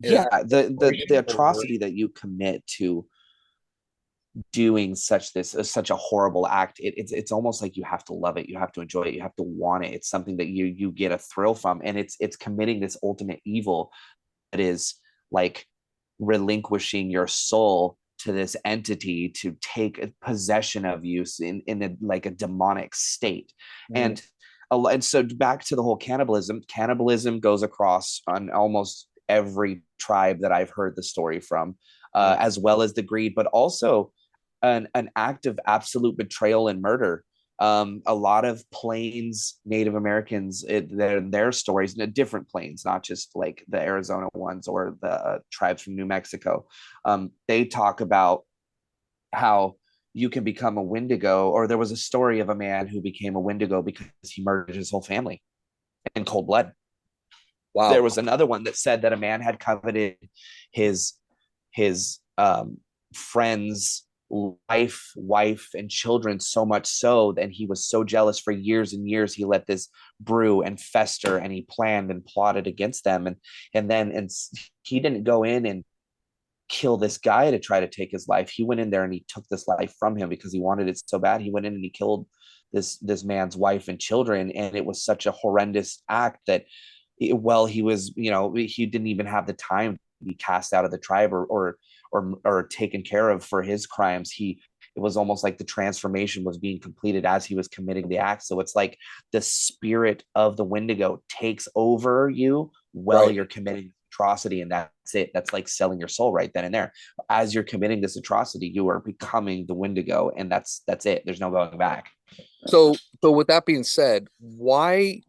Yeah. Yeah, the atrocity that you commit to doing such a horrible act, it's almost like you have to love it, you have to enjoy it, you have to want it. It's something that you get a thrill from, and it's committing this ultimate evil that is like relinquishing your soul to this entity to take possession of you in a, like a demonic state. Mhm. And so back to the whole cannibalism goes across on almost every tribe that I've heard the story from, Mhm. as well as the greed, but also an act of absolute betrayal and murder. A lot of Plains Native Americans, their stories, different Plains, not just like the Arizona ones or the tribes from New Mexico. They talk about how you can become a Wendigo, or there was a story of a man who became a Wendigo because he murdered his whole family in cold blood. There Wow. was another one that said that a man had coveted his his friend's wife, and children so much so that he was so jealous for years and years he let this brew and fester, and he planned and plotted against them, and he didn't go in and kill this guy to try to take his life. He went in there and he took this life from him because he wanted it so bad. He went in and he killed this man's wife and children, and it was such a horrendous act that he was, he didn't even have the time to be cast out of the tribe or taken care of for his crimes. It was almost like the transformation was being completed as he was committing the act. So it's like the spirit of the Wendigo takes over you while Right. you're committing atrocity, and that's it. That's like selling your soul right then and there. As you're committing this atrocity, you are becoming the Wendigo, and that's it. There's no going back. So with that being said, why?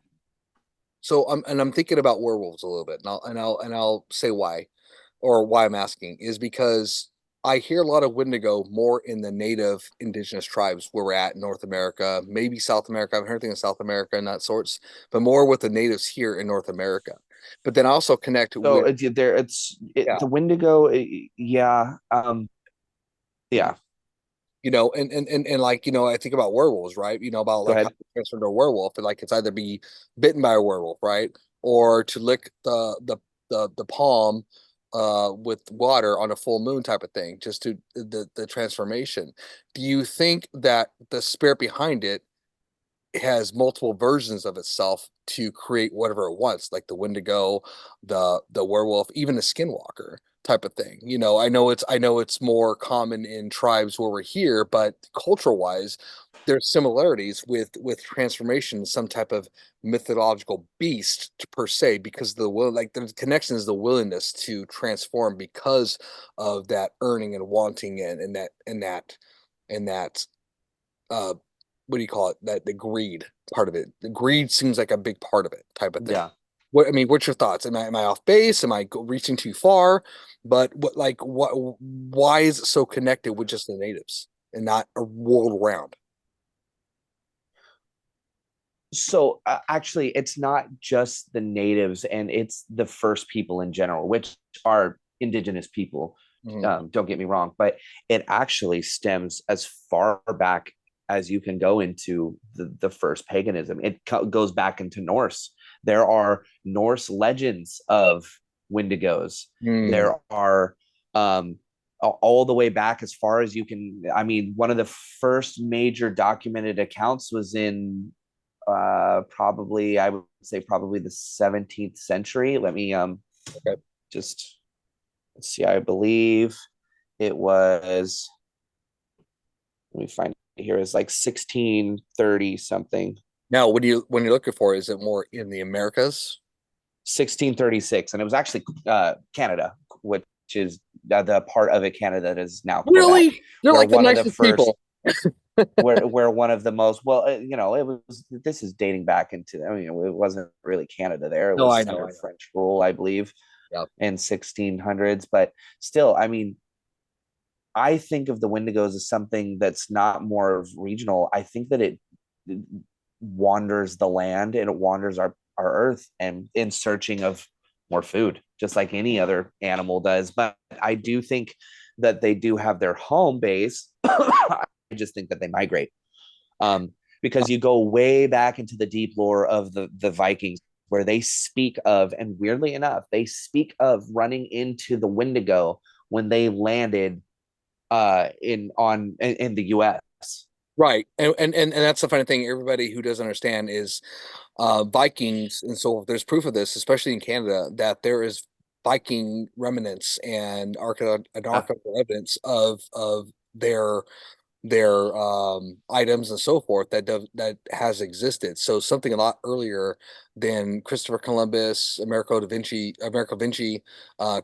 So I'm thinking about werewolves a little bit, and I'll say why, or why I'm asking is because I hear a lot of Wendigo more in the native indigenous tribes where we're at in North America, maybe South America. I haven't heard anything in South America and that sorts, but more with the natives here in North America. But then I also connect So with, yeah, the Wendigo. Yeah, yeah. and like, I think about werewolves, right? About Go like how ahead. to transfer into a werewolf, and like it's either be bitten by a werewolf, right? Or to lick the palm with water on a full moon type of thing, just to the transformation. Do you think that the spirit behind it has multiple versions of itself to create whatever it wants, like the Wendigo, the werewolf, even the skinwalker type of thing? I know it's more common in tribes where we're here, but cultural wise, there's similarities with transformation, some type of mythological beast per se, because the will, like the connection is the willingness to transform because of that earning and wanting, and that uh what do you call it? That the greed part of it. The greed seems like a big part of it, type of thing. Yeah. What's your thoughts? Am I off base? Am I reaching too far? But why is it so connected with just the natives and not a world round? So actually, it's not just the natives, and it's the first people in general, which are indigenous people. Mhm. Don't get me wrong, but it actually stems as far back as you can go into the first paganism. It goes back into Norse. There are Norse legends of Wendigos. Mm, There are all the way back as far as you can. I mean, one of the first major documented accounts was in probably, I would say probably the 17th century. Let me okay. just let's see. I believe it was. Let me find it here. It's like 1630 something. Now, when you're looking for, is it more in the Americas? 1636, and it was actually Canada, which is the part of it, Canada, that is now Quebec, Really? They're where like the one of the nicest first people. where one of the most, well, it was, this is dating back into, I mean, it wasn't really Canada there. It No, I was know, under I know. French rule, I believe, Yeah. in 1600s. But still, I mean, I think of the Wendigos as something that's not more of regional. I think that it wanders the land, and it wanders our earth, and in searching of more food, just like any other animal does. But I do think that they do have their home base. I just think that they migrate. Because you go way back into the deep lore of the Vikings, where they speak of, and weirdly enough, they speak of running into the Wendigo when they landed in the US. Right. And that's the funny thing. Everybody who doesn't understand is Vikings, and so there's proof of this, especially in Canada, that there is Viking remnants and Yeah. archaeological evidence of their items and so forth that has existed. So something a lot earlier than Christopher Columbus, Americo Vinci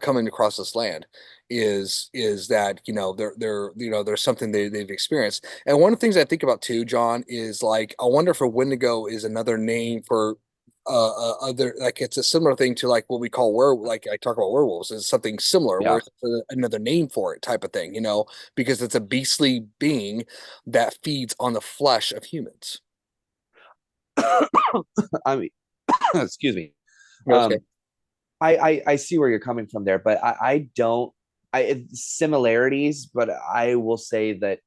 coming across this land is that there's something they've experienced. And one of the things I think about too, John, is like I wonder if a Wendigo is another name for other, like it's a similar thing to like what we call like I talk about werewolves is something similar where Yeah. it's another name for it type of thing, because it's a beastly being that feeds on the flesh of humans. I mean, excuse me. Okay. Um, I see where you're coming from there, but I don't. Similarities, but I will say that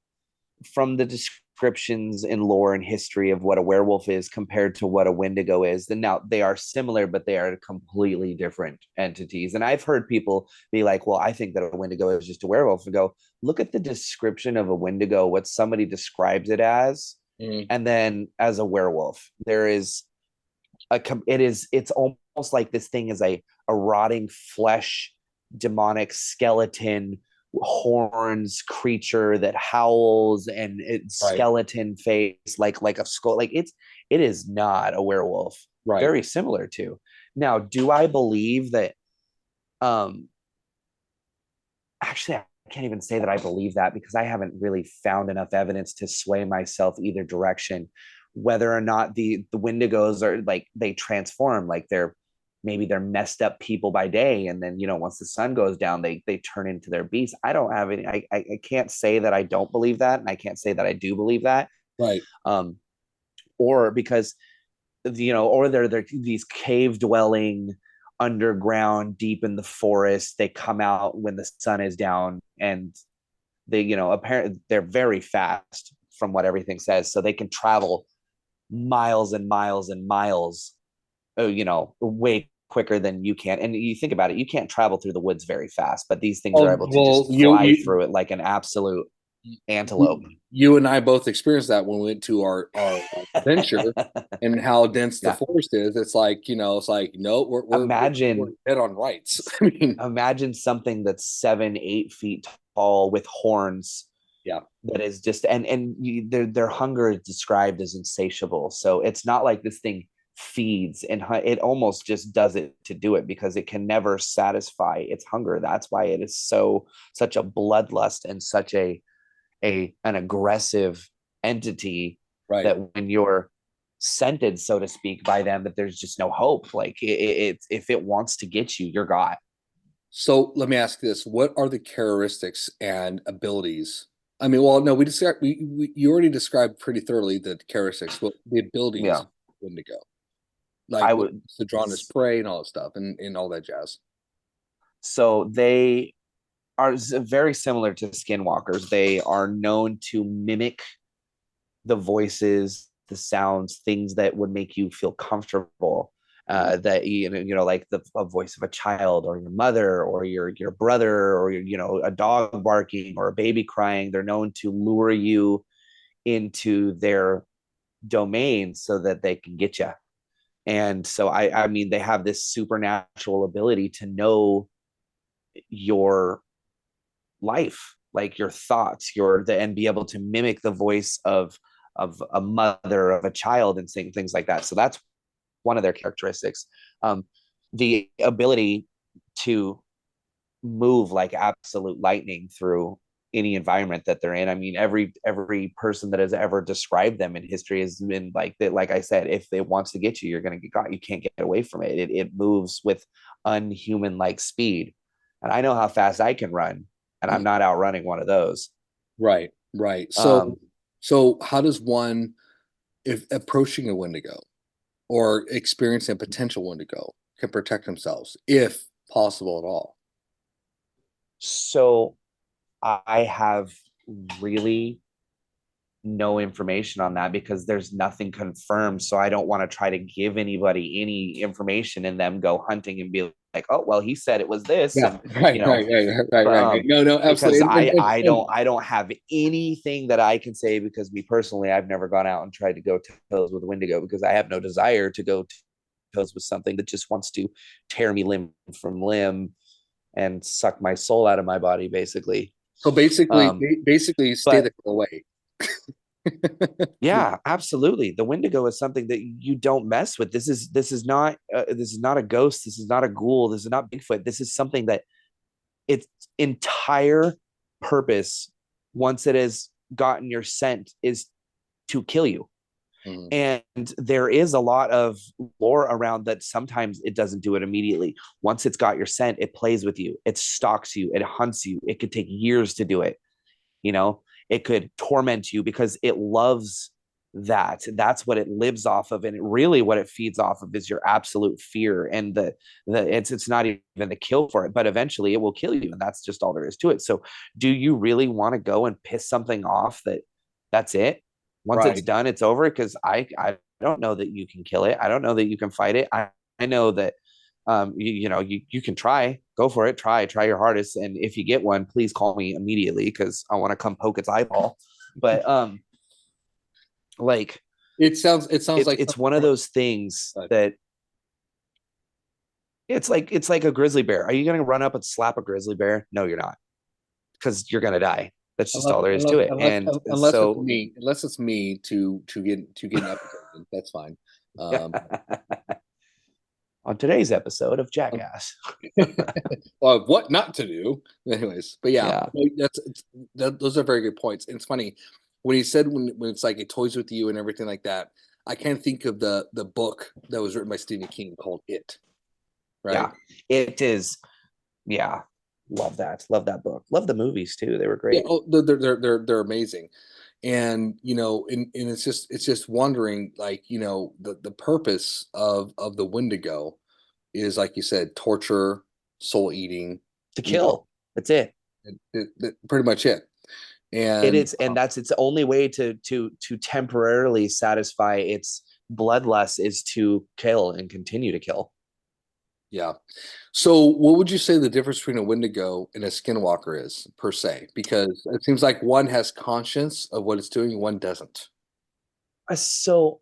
from the descriptions in lore and history of what a werewolf is compared to what a Wendigo is, then now they are similar, but they are completely different entities. And I've heard people be like, well, I think that a Wendigo is just a werewolf, and go, look at the description of a Wendigo, what somebody describes it as, Mm, and then as a werewolf. There is it's almost like this thing is a rotting flesh demonic skeleton horns creature that howls, and it's right, skeleton face like a skull. Like it is not a werewolf. right. Very similar to. Now, do I believe that um actually, I can't even say that I believe that, because I haven't really found enough evidence to sway myself either direction. Whether or not the Wendigos are like they transform, like maybe they're messed up people by day, and then once the sun goes down, they turn into their beasts. I don't have any. I can't say that I don't believe that, and I can't say that I do believe that. Right. Um, or because or they're these cave dwelling underground deep in the forest. They come out when the sun is down, and they apparently they're very fast from what everything says, so they can travel miles and miles and miles, way quicker than you can. And you think about it, you can't travel through the woods very fast, but these things are Oh, able to well, just fly through it like an absolute antelope. you and I both experienced that when we went to our adventure and how dense the Yeah. forest is. It's like, it's like, no, we're Imagine dead on rights. I mean, imagine something that's 7 8 feet tall with horns, yeah, that is just, their hunger is described as insatiable. So it's not like this thing feeds, and it almost just does it to do it, because it can never satisfy its hunger. That's why it is such a bloodlust and such an aggressive entity, right. that when you're scented, so to speak, by them, that there's just no hope. Like if it wants to get you, you're got. So let me ask this: what are the characteristics and abilities? I mean, well, no, you already described pretty thoroughly the characteristics, but the abilities Yeah. of Wendigo, like I what would. to draw on his prey and all that stuff, and all that jazz. So they are very similar to skinwalkers. They are known to mimic the voices, the sounds, things that would make you feel comfortable. Mhm. That like a voice of a child, or your mother, or your brother, or a dog barking, or a baby crying. They're known to lure you into their domain so that they can get you. And so I mean, they have this supernatural ability to know your life, like your thoughts, and be able to mimic the voice of a mother, of a child, and saying things like that. So that's one of their characteristics. The ability to move like absolute lightning through any environment that they're in. I mean, every person that has ever described them in history has been like that. Like I said, if it wants to get you, you're going to get got. You can't get away from it. It moves with unhuman like speed, and I know how fast I can run, and I'm not outrunning one of those. Right, right. Um, So how does one, if approaching a Wendigo or experiencing a potential Wendigo, can protect themselves, if possible at all? so I have really no information on that because there's nothing confirmed. So I don't want to try to give anybody any information and them go hunting and be like, oh, well, he said it was this. Yeah, And, right, right, right, right, right, right. No, no, because absolutely. I don't have anything that I can say because me personally, I've never gone out and tried to go toes with Wendigo because I have no desire to go toes with something that just wants to tear me limb from limb and suck my soul out of my body, basically. So basically, Um, basically, stay but the hell away. yeah, absolutely. The Wendigo is something that you don't mess with. This is not a ghost. This is not a ghoul. This is not Bigfoot. This is something that its entire purpose, once it has gotten your scent, is to kill you. Mhm. And there is a lot of lore around that. Sometimes it doesn't do it immediately. Once it's got your scent, it plays with you, it stalks you, it hunts you. It could take years to do it. You know, it could torment you because it loves that. That's what it lives off of. And really what it feeds off of is your absolute fear. And it's not even the kill for it, but eventually it will kill you. And that's just all there is to it. So do you really want to go and piss something off that's it? Once it's Right. done, it's over. Because I don't know that you can kill it. I don't know that you can fight it. I know that you can go for it, try your hardest. And if you get one, please call me immediately because I want to come poke its eyeball. But like It sounds like it's one of those things that it's like a grizzly bear. Are you going to run up and slap a grizzly bear? No, you're not, because you're going to die. That's just unless all there is unless to it. unless And unless it's so me, to get an episode, that's fine. Um, on today's episode of Jackass. well, what not to do, anyways. But yeah, Yeah. those are very good points. And it's funny when he said when it's like it toys with you and everything like that. I can't think of the book that was written by Stephen King called It. Right? Yeah. It is. Yeah. Love that. Love that book. Love the movies too. They were Yeah. great. Oh, they're amazing. And and it's just wondering, like, the purpose of the Wendigo is, like you said, torture, soul eating, To you know, kill. That's it. pretty much it. It And is, and that's its only way to temporarily satisfy its bloodlust is to kill and continue to kill. yeah. So what would you say the difference between a Wendigo and a Skinwalker is, per se? Because it seems like one has conscience of what it's doing, one doesn't. So,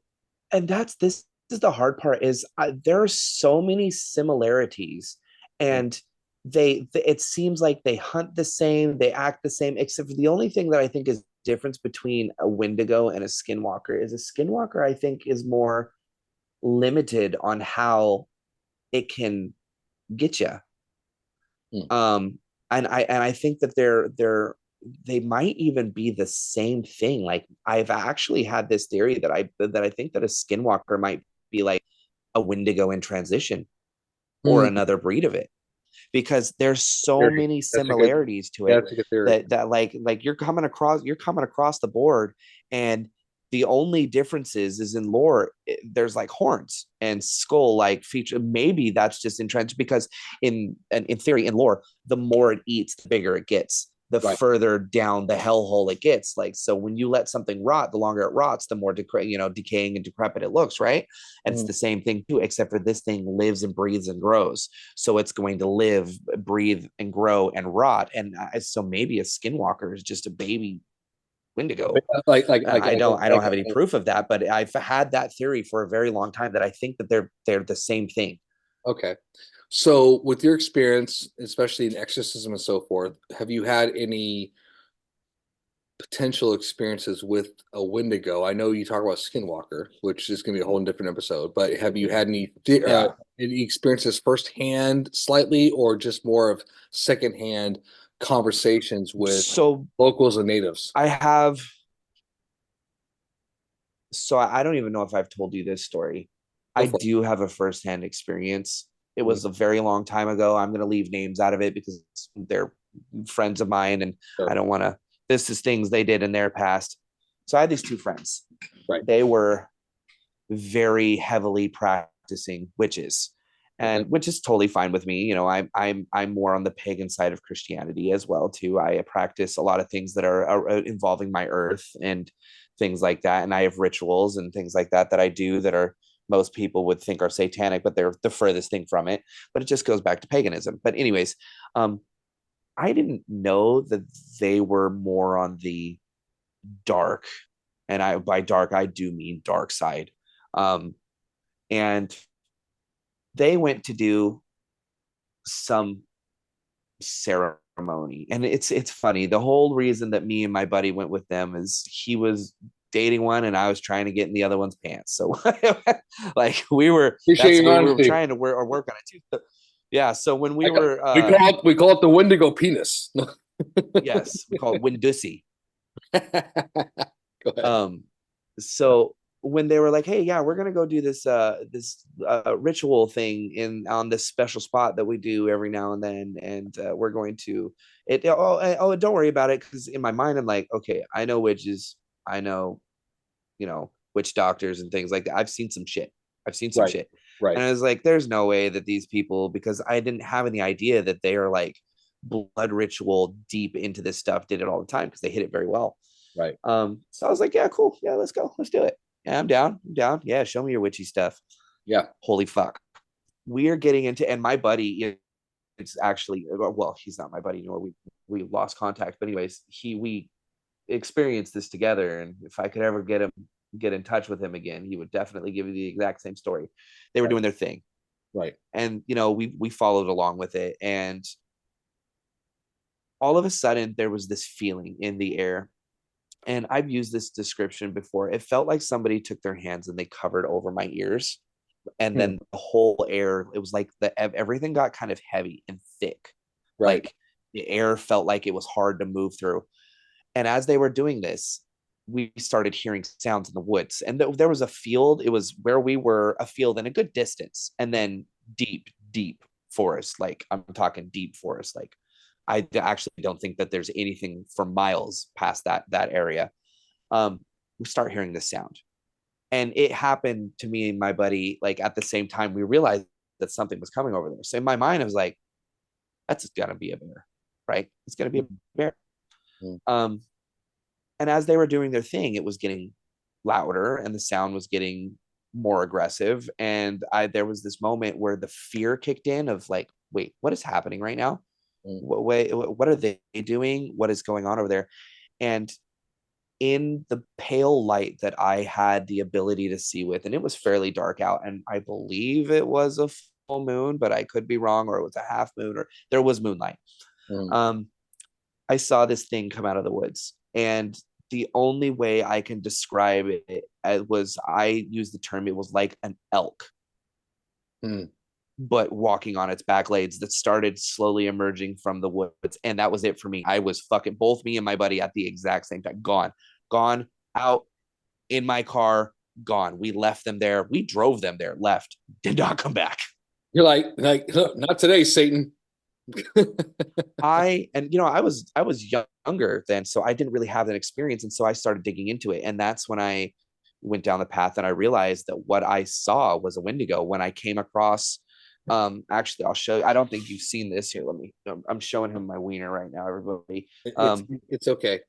and this is the hard part is there are so many similarities, and it seems like they hunt the same, they act the same, except for the only thing that I think is difference between a Wendigo and a Skinwalker is a Skinwalker I think is more limited on how it can get you. Hmm. And I think that they might even be the same thing. Like I've actually had this theory that I think that a Skinwalker might be like a Wendigo in transition or Hmm. another breed of it, because there's so Theory. many That's a good. similarities to Yeah, it that's a good theory. that like you're coming across the board, and the only differences is in lore. There's like horns and skull like feature. Maybe that's just entrenched because in theory, in lore, the more it eats, the bigger it gets, the Right. further down the hellhole it gets. Like, so when you let something rot, the longer it rots, the more decaying and decrepit it looks, right? And it's Hmm. the same thing too, except for this thing lives and breathes and grows. So it's going to live, breathe, and grow and rot. And so maybe a Skinwalker is just a baby Wendigo. Like like like I like don't like have any proof of that, but I've had that theory for a very long time that I think that they're the same thing. okay. So with your experience, especially in exorcism and so forth, have you had any potential experiences with a Wendigo? I know you talk about Skinwalker, which is going to be a whole different episode, but have you had Yeah. any experiences firsthand, slightly, or just more of secondhand conversations with So locals and natives? I have. So I don't even know if I've told you this story. Go I for do have a firsthand experience. It it. was a very long time ago. I'm going to leave names out of it because they're friends of mine, and I Sure. don't want to. This is things they did in their past. So I had these two friends. Right. They were very heavily practicing witches, Okay. and which is totally fine with me. You know, I'm more on the pagan side of Christianity as well too. I practice a lot of things that are involving my earth and things like that, and I have rituals and things like that that I do that are most people would think are satanic, but they're the furthest thing from it. But it just goes back to paganism. But anyways, um, I didn't know that they were more on the dark, and I by dark I do mean dark side. Um, and they went to do some ceremony, and it's funny. The whole reason that me and my buddy went with them is he was dating one and I was trying to get in the other one's pants. So like we were Appreciate that's your we were honesty. trying to work on it too. So, yeah, so when we I ca- were we call it the Wendigo penis. yes, we call it Windussy. Go ahead. So when they were like, hey, yeah, we're gonna go do this ritual thing in on this special spot that we do every now and then, and we're going to it oh don't worry about it, because in my mind I'm like, okay, I know witches, I know, you know, witch doctors and things like that. I've seen some Right. shit. Right. And I was like, there's no way that these people, because I didn't have any idea that they are like blood ritual deep into this stuff, did it all the time because they hit it very well. Right. So I was like, yeah, cool. Yeah, let's go. Let's do it. Yeah, I'm down. I'm down. Yeah, show me your witchy stuff. Yeah. Holy fuck. We are getting into, and my buddy, it's actually, well, he's not my buddy anymore. We lost contact. But anyways, we experienced this together. And if I could ever get in touch with him again, he would definitely give you the exact same story. They were Right. doing their thing. Right. And you know, we followed along with it. And all of a sudden there was this feeling in the air, and I've used this description before. It felt like somebody took their hands and they covered over my ears, and Hmm. then the whole air, it was like everything got kind of heavy and thick. Right. Like the air felt like it was hard to move through. And as they were doing this, we started hearing sounds in the woods, and there was a field. It was where we were, a field in a good distance, and then deep forest. Like I'm talking deep forest. Like I actually don't think that there's anything for miles past that area. We start hearing this sound, and it happened to me and my buddy like at the same time. We realized that something was coming over there. So in my mind, I was like, "That's gonna be a bear, right? It's gonna be a bear." Hmm. Um, and as they were doing their thing, it was getting louder, and the sound was getting more aggressive. And there was this moment where the fear kicked in of like, wait, what is happening right now? Hmm. What are they doing? What is going on over there? And in the pale light that I had the ability to see with, and it was fairly dark out, and I believe it was a full moon, but I could be wrong, or it was a half moon, or there was moonlight. Hmm. Um, I saw this thing come out of the woods, and the only way I can describe it was, I used the term, it was like an elk, Hmm. but walking on its back legs, that started slowly emerging from the woods. And that was it for me. I was fucking, both me and my buddy at the exact same time, gone out in my car, gone. We left them there. We drove them there, left, did not come back. You're like, "Huh, not today, Satan." And you know, I was younger then, so I didn't really have that experience. And so I started digging into it. And that's when I went down the path, and I realized that what I saw was a Wendigo. When I came across, actually, I'll show you. I don't think you've seen this. Here, let me, I'm showing him my wiener right now, everybody. It's um it's okay.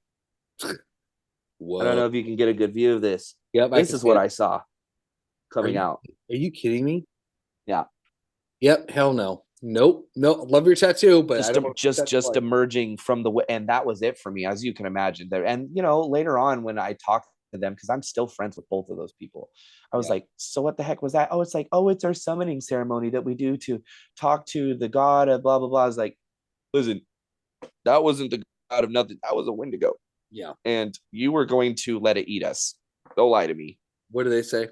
I don't Whoa. know if you can get a good view of this. Yep, I This can is see what it. I saw Are coming you out. are you kidding me? Yeah, Yep, hell no. Nope. No, love your tattoo, but I just don't know what that's just like. emerging from the, and that was it for me, as you can imagine there. And you know, later on when I talked to them, because I'm still friends with both of those people, I was Yeah. like, so what the heck was that? Oh, it's like, oh, it's our summoning ceremony that we do to talk to the god of blah blah blah. I was like, listen, that wasn't the god of nothing, that was a Wendigo, Yeah. and you were going to let it eat us. Don't lie to me. What do they say?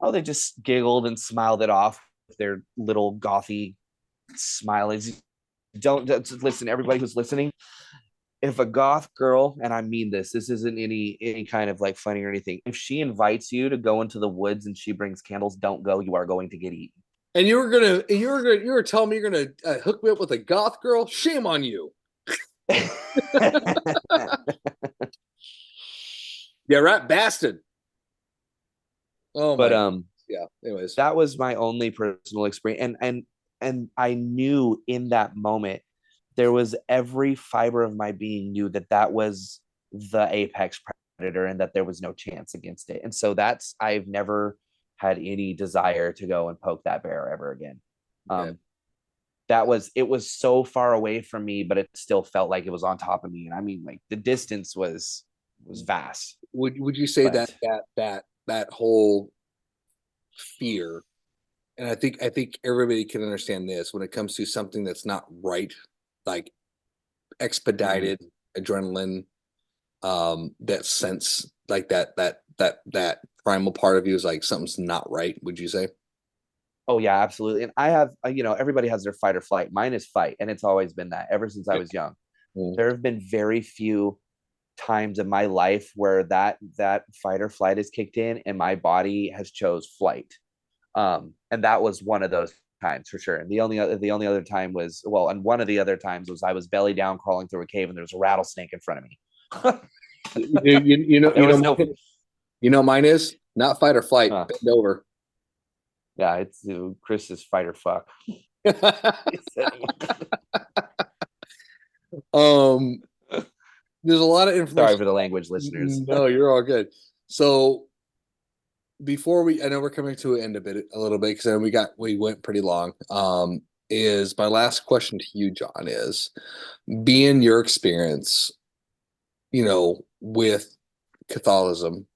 Oh, they just giggled and smiled it off with their little gothy smileys. Don't listen, everybody who's listening. If a goth girl, and I mean this isn't any kind of like funny or anything, if she invites you to go into the woods and she brings candles, don't go. You are going to get eaten. And you were telling me you're gonna hook me up with a goth girl? Shame on you. Yeah, right, bastard. Oh But my. Yeah. Anyways. that was my only personal experience, and I knew in that moment there was every fiber of my being knew that that was the apex predator and that there was no chance against it. And so that's, I've never had any desire to go and poke that bear ever again. Okay. um that was, it was so far away from me, but it still felt like it was on top of me. And I mean, like, the distance was vast. Would you say that But that whole fear, and I think everybody can understand this when it comes to something that's not right, like mhm. expedited adrenaline, that sense, like that primal part of you is like something's not right, would you say? Oh yeah, absolutely. And I have, everybody has their fight or flight. Mine is fight, and it's always been that ever since I was young. Mm. There have been very few times in my life where that fight or flight is kicked in and my body has chose flight. And that was one of those times for sure. And the only other time was, well, and one of the other times was I was belly down crawling through a cave and there was a rattlesnake in front of me. There You know was no, mine is not fight or flight, uh, bend over. yeah, it's Chris's fight or fuck. um there's a lot of Sorry information. for the language, listeners. No, you're all good. So before I know we're coming to an end a little bit because then we went pretty long. Is my last question to you, John, is being your experience, with Catholicism,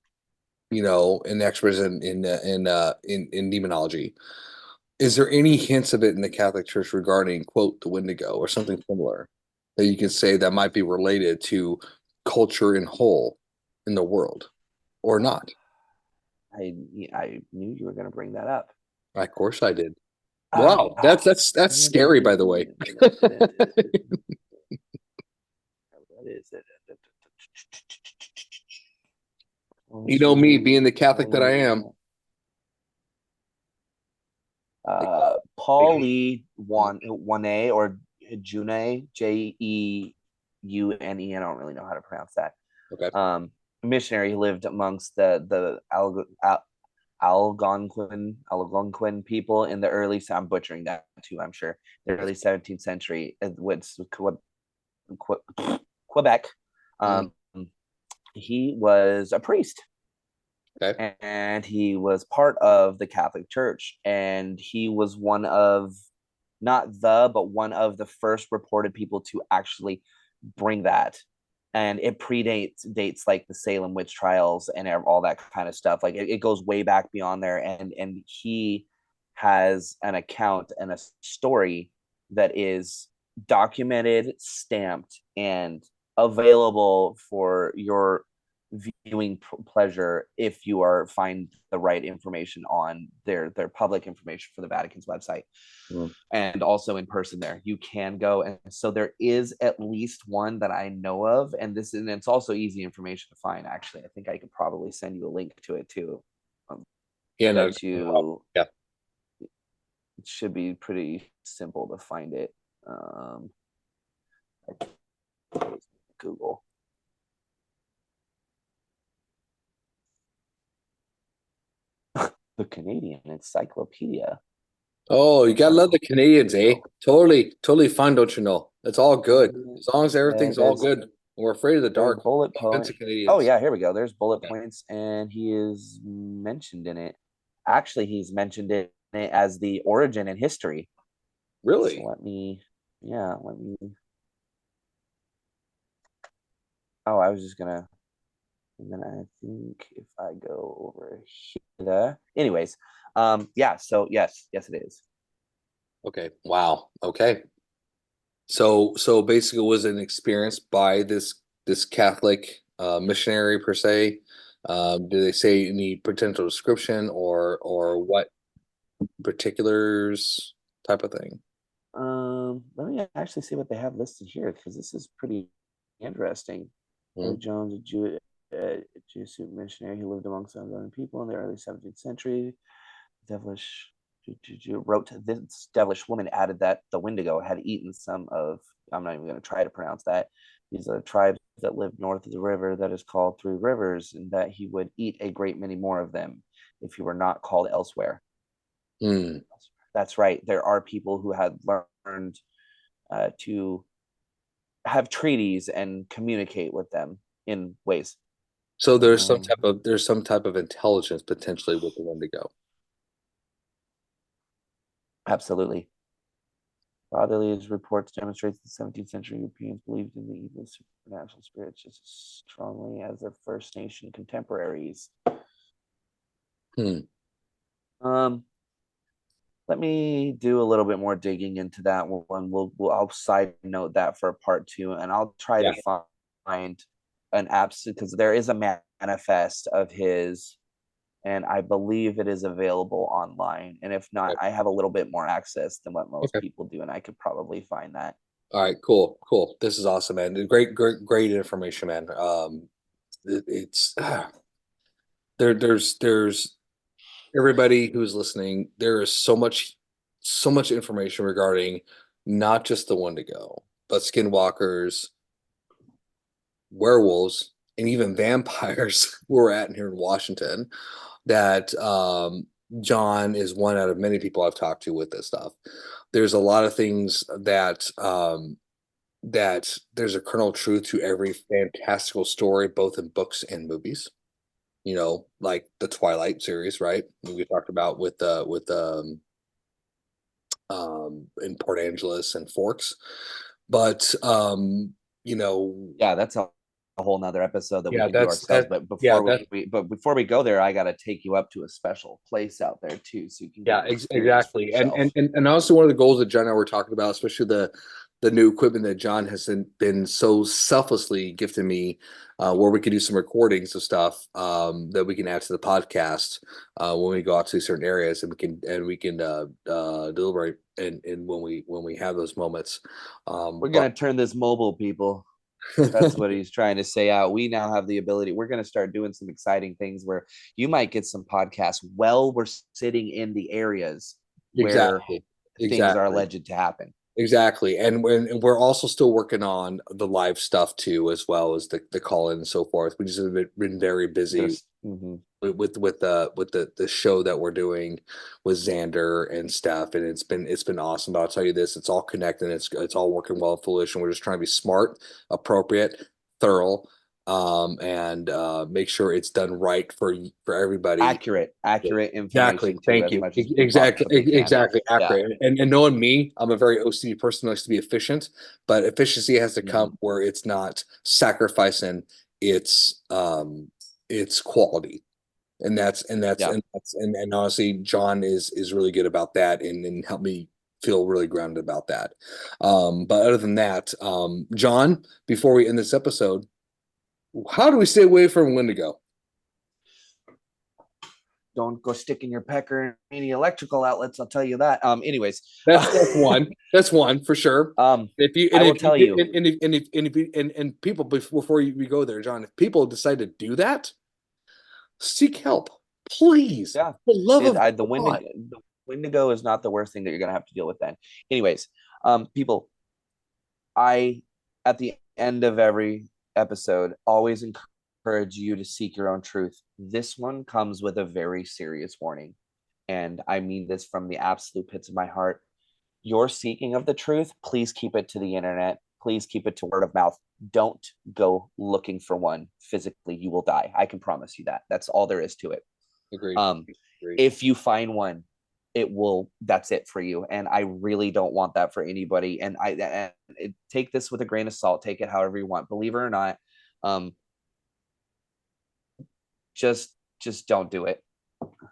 and experts in demonology. Is there any hints of it in the Catholic Church regarding, quote, the Wendigo or something similar that you can say that might be related to culture in whole in the world or not? I I knew you were going to bring that up. Of course I did. Wow, Ah, that's scary, by the way. what is it? You know me being the Catholic that I am. Paul Lee Wane or June, Jeune. I don't really know how to pronounce that. Okay. Missionary. He lived amongst the Algonquin people in the early. I'm butchering that too, I'm sure. The early 17th century, with Quebec. Mm, Um, he was a priest, okay. and he was part of the Catholic Church, and he was one of, not the, but one of the first reported people to actually bring that. And it dates like the Salem witch trials and all that kind of stuff. Like it goes way back beyond there, and he has an account and a story that is documented, stamped, and available for your viewing pleasure if you are find the right information on their public information for the Vatican's website, Mm. and also in person there. You can go. And so there is at least one that I know of. And it's also easy information to find. Actually, I think I could probably send you a link to it too. Yeah, no, That no problem. you Yeah. It should be pretty simple to find it. Um, Google. The Canadian Encyclopedia. Oh, you gotta love Oh, the Canadians, eh? Totally, totally fine, don't you know? It's all good. As long as everything's all there's good. We're afraid of the there's dark. bullet No offense point. to Oh Canadians. yeah, here we go. There's bullet Yeah. points, and he is mentioned in it. Actually, he's mentioned it as the origin and history. So Really? let me, yeah, let me. Oh, I was just gonna. And then I think if I go over here, anyways, yeah. So yes, it is. Okay. Wow. Okay. So basically, it was an experience by this Catholic missionary per se. Do they say any potential description or what particulars type of thing? Let me actually see what they have listed here because this is pretty interesting. Hmm. Harry Jones, Jesuit missionary who lived amongst unknown people in the early 17th century. Devilish wrote this devilish woman added that the Wendigo had eaten some of. I'm not even going to try to pronounce that. These are tribes that live north of the river that is called Three Rivers, and that he would eat a great many more of them if you were not called elsewhere. Hmm. That's right. There are people who had learned to have treaties and communicate with them in ways. So Um, there's some type of intelligence potentially with the Wendigo. Absolutely. Fatherly's reports demonstrate that the 17th century Europeans believed in the evil supernatural spirits just as strongly as their First Nation contemporaries. Hmm. Um, Let me do a little bit more digging into that one. I'll side note that for part two, and I'll try Yeah. to find an absolute, because there is a manifest of his, and I believe it is available online. And if not, Okay. I have a little bit more access than what most Okay. people do, and I could probably find that. All right. Cool. Cool. This is awesome, man. Great information, man. It's there's everybody who's listening. There is so much information regarding not just the Wendigo, but skinwalkers, werewolves, and even vampires where we're at here in Washington. That John is one out of many people I've talked to with this stuff. There's a lot of things that there's a kernel of truth to every fantastical story, both in books and movies. You know, like the Twilight series, right? We talked about with in Port Angeles and Forks, but you know, Yeah, that's a whole nother episode that we yeah, could do ourselves. But yeah, before we go there, I got to take you up to a special place out there too, so you can get yeah, the experience for exactly. yourself. And also one of the goals that John and I were talking about, especially the new equipment that John has been so selflessly gifting me, where we could do some recordings of stuff that we can add to the podcast when we go out to certain areas, and we can deliberate and when we have those moments. We're But gonna turn this mobile, people. That's what he's trying to say out. We now have the ability. We're going to start doing some exciting things where you might get some podcasts while we're sitting in the areas where exactly, things are exactly. alleged to happen. Exactly. And we're also still working on the live stuff too, as well as the call in and so forth. We just have been very busy Mm-hmm. with the show that we're doing with Xander and stuff. And it's been awesome. But I'll tell you this, it's all connected, it's all working well in fruition. We're just trying to be smart, appropriate, thorough, and make sure it's done right for everybody. Accurate Exactly. information too, Thank as you. much as we can possibly can. Exactly. Yeah. Accurate. And knowing me, I'm a very OCD person who likes to be efficient, but efficiency has to Mm-hmm. come where it's not sacrificing its quality. Yeah. And honestly, John is really good about that and helped me feel really grounded about that. But other than that, John, before we end this episode, how do we stay away from Wendigo? Don't go sticking your pecker in any electrical outlets. I'll tell you that. Anyways, That's one. That's one for sure. If you I will tell you. and people before we go there, John, if people decide to do that, seek help, please. Yeah. For the love of The God. Wendigo is not the worst thing that you're gonna have to deal with then. Anyways, people, I at the end of every episode always encourage you to seek your own truth. This one comes with a very serious warning. And I mean this from the absolute pits of my heart. Your seeking of the truth, please keep it to the internet. Please keep it to word of mouth. Don't go looking for one physically. You will die. I can promise you that. That's all there is to it. Agreed. Um, Agreed. if you find one, that's it for you. And I really don't want that for anybody. Take this with a grain of salt. Take it however you want. Believe it or not, um, just don't do it.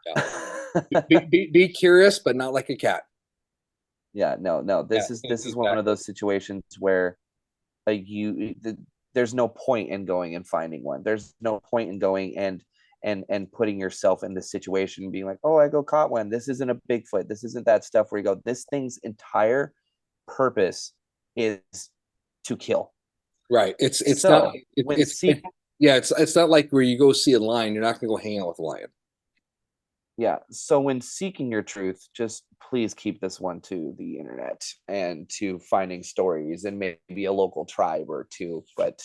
Yeah. Be curious, but not like a cat. Yeah, no. This Yeah, is one of those situations where there's no point in going and finding one. There's no point in going and putting yourself in this situation and being like, oh, I go caught one. This isn't a Bigfoot. This isn't that stuff where you go, this thing's entire purpose is to kill. Right. It's So not yeah, it's not like where you go see a lion, you're not gonna go hang out with a lion. Yeah. So when seeking your truth, just please keep this one to the internet and to finding stories and maybe a local tribe or two, but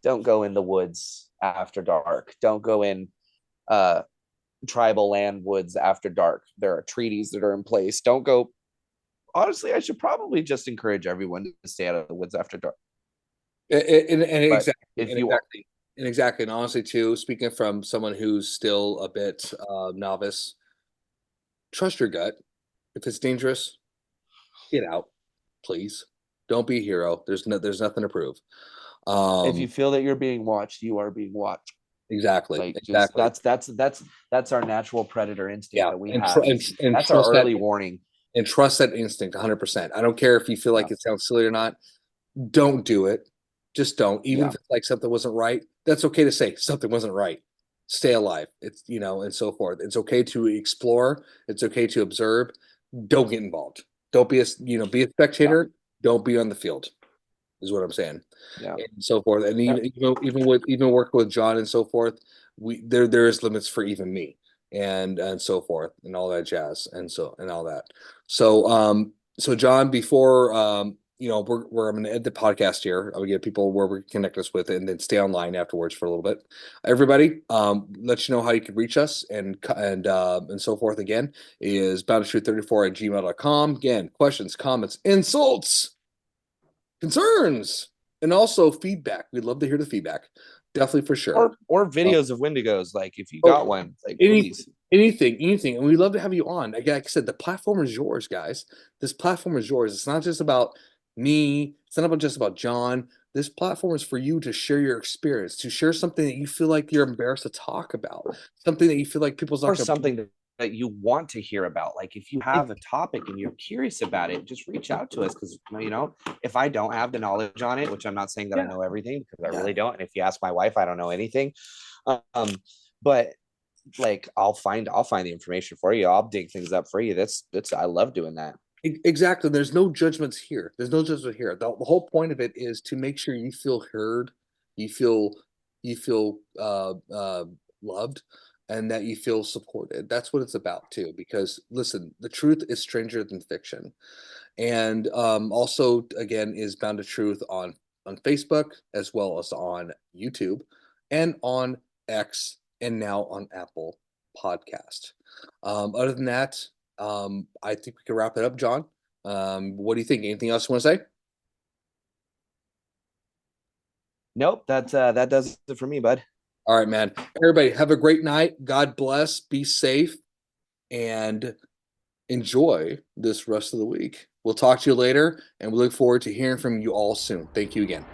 don't go in the woods after dark. Don't go in tribal land woods after dark. There are treaties that are in place. Don't go. Honestly, I should probably just encourage everyone to stay out of the woods after dark. And But exactly, if you are, and honestly, too, speaking from someone who's still a bit novice, trust your gut. If it's dangerous, get out, please. Don't be a hero. There's nothing to prove. if Um, you feel that you're being watched, you are being watched. exactly, Like just exactly. that's our natural predator instinct Yeah, that we and have. and That's our trust that early warning. and trust that instinct 100%. I don't care if you feel Yeah. like it sounds silly or not. Don't do it. Just don't. Even Yeah. if it's like something wasn't right, that's okay to say something wasn't right. Stay alive. It's, and so forth. It's okay to explore. It's okay to observe. Don't get involved. Don't be be a Yeah. spectator. Don't be on the field, is what I'm saying, Yeah. and so forth. And Yep. even working with John and so forth, there is limits for even me, and so forth and all that jazz and all that. So John, before we're I'm going to end the podcast here. I will get people where we connect us with, and then stay online afterwards for a little bit. Everybody, let you know how you can reach us and so forth. Again, is boundtruth34@gmail.com. Again, questions, comments, insults, concerns, and also feedback. We'd love to hear the feedback. Definitely, for sure. Or Uh, videos of Wendigos. Like if you got oh, one, like any, please. anything. And we'd love to have you on. Like I said, the platform is yours, guys. This platform is yours. It's not just about me. It's not about just about John. This platform is for you to share your experience, to share something that you feel like you're embarrassed to talk about, something that you feel like people's Or not going something that you want to hear about. Like if you to. have a topic and you're curious about it, just reach out to us because if I don't have the knowledge on it, which I'm not saying that I Yeah, know everything because I yeah. really don't. And if you ask my wife, I don't know anything. But like I'll find the information for you. I'll dig things up for you. That's I love doing that. Exactly. There's no judgments here. There's no judgment here. The whole point of it is to make sure you feel heard, you feel loved, and that you feel supported. That's what it's about too. Because listen, the truth is stranger than fiction, and also again is Bound to Truth on Facebook as well as on YouTube and on X and now on Apple Podcast. Other than that, I think we can wrap it up, John. What do you think? Anything else you want to say? Nope, that does it for me, bud. All right, man. Everybody, have a great night. God bless. Be safe and enjoy this rest of the week. We'll talk to you later, and we look forward to hearing from you all soon. Thank you again.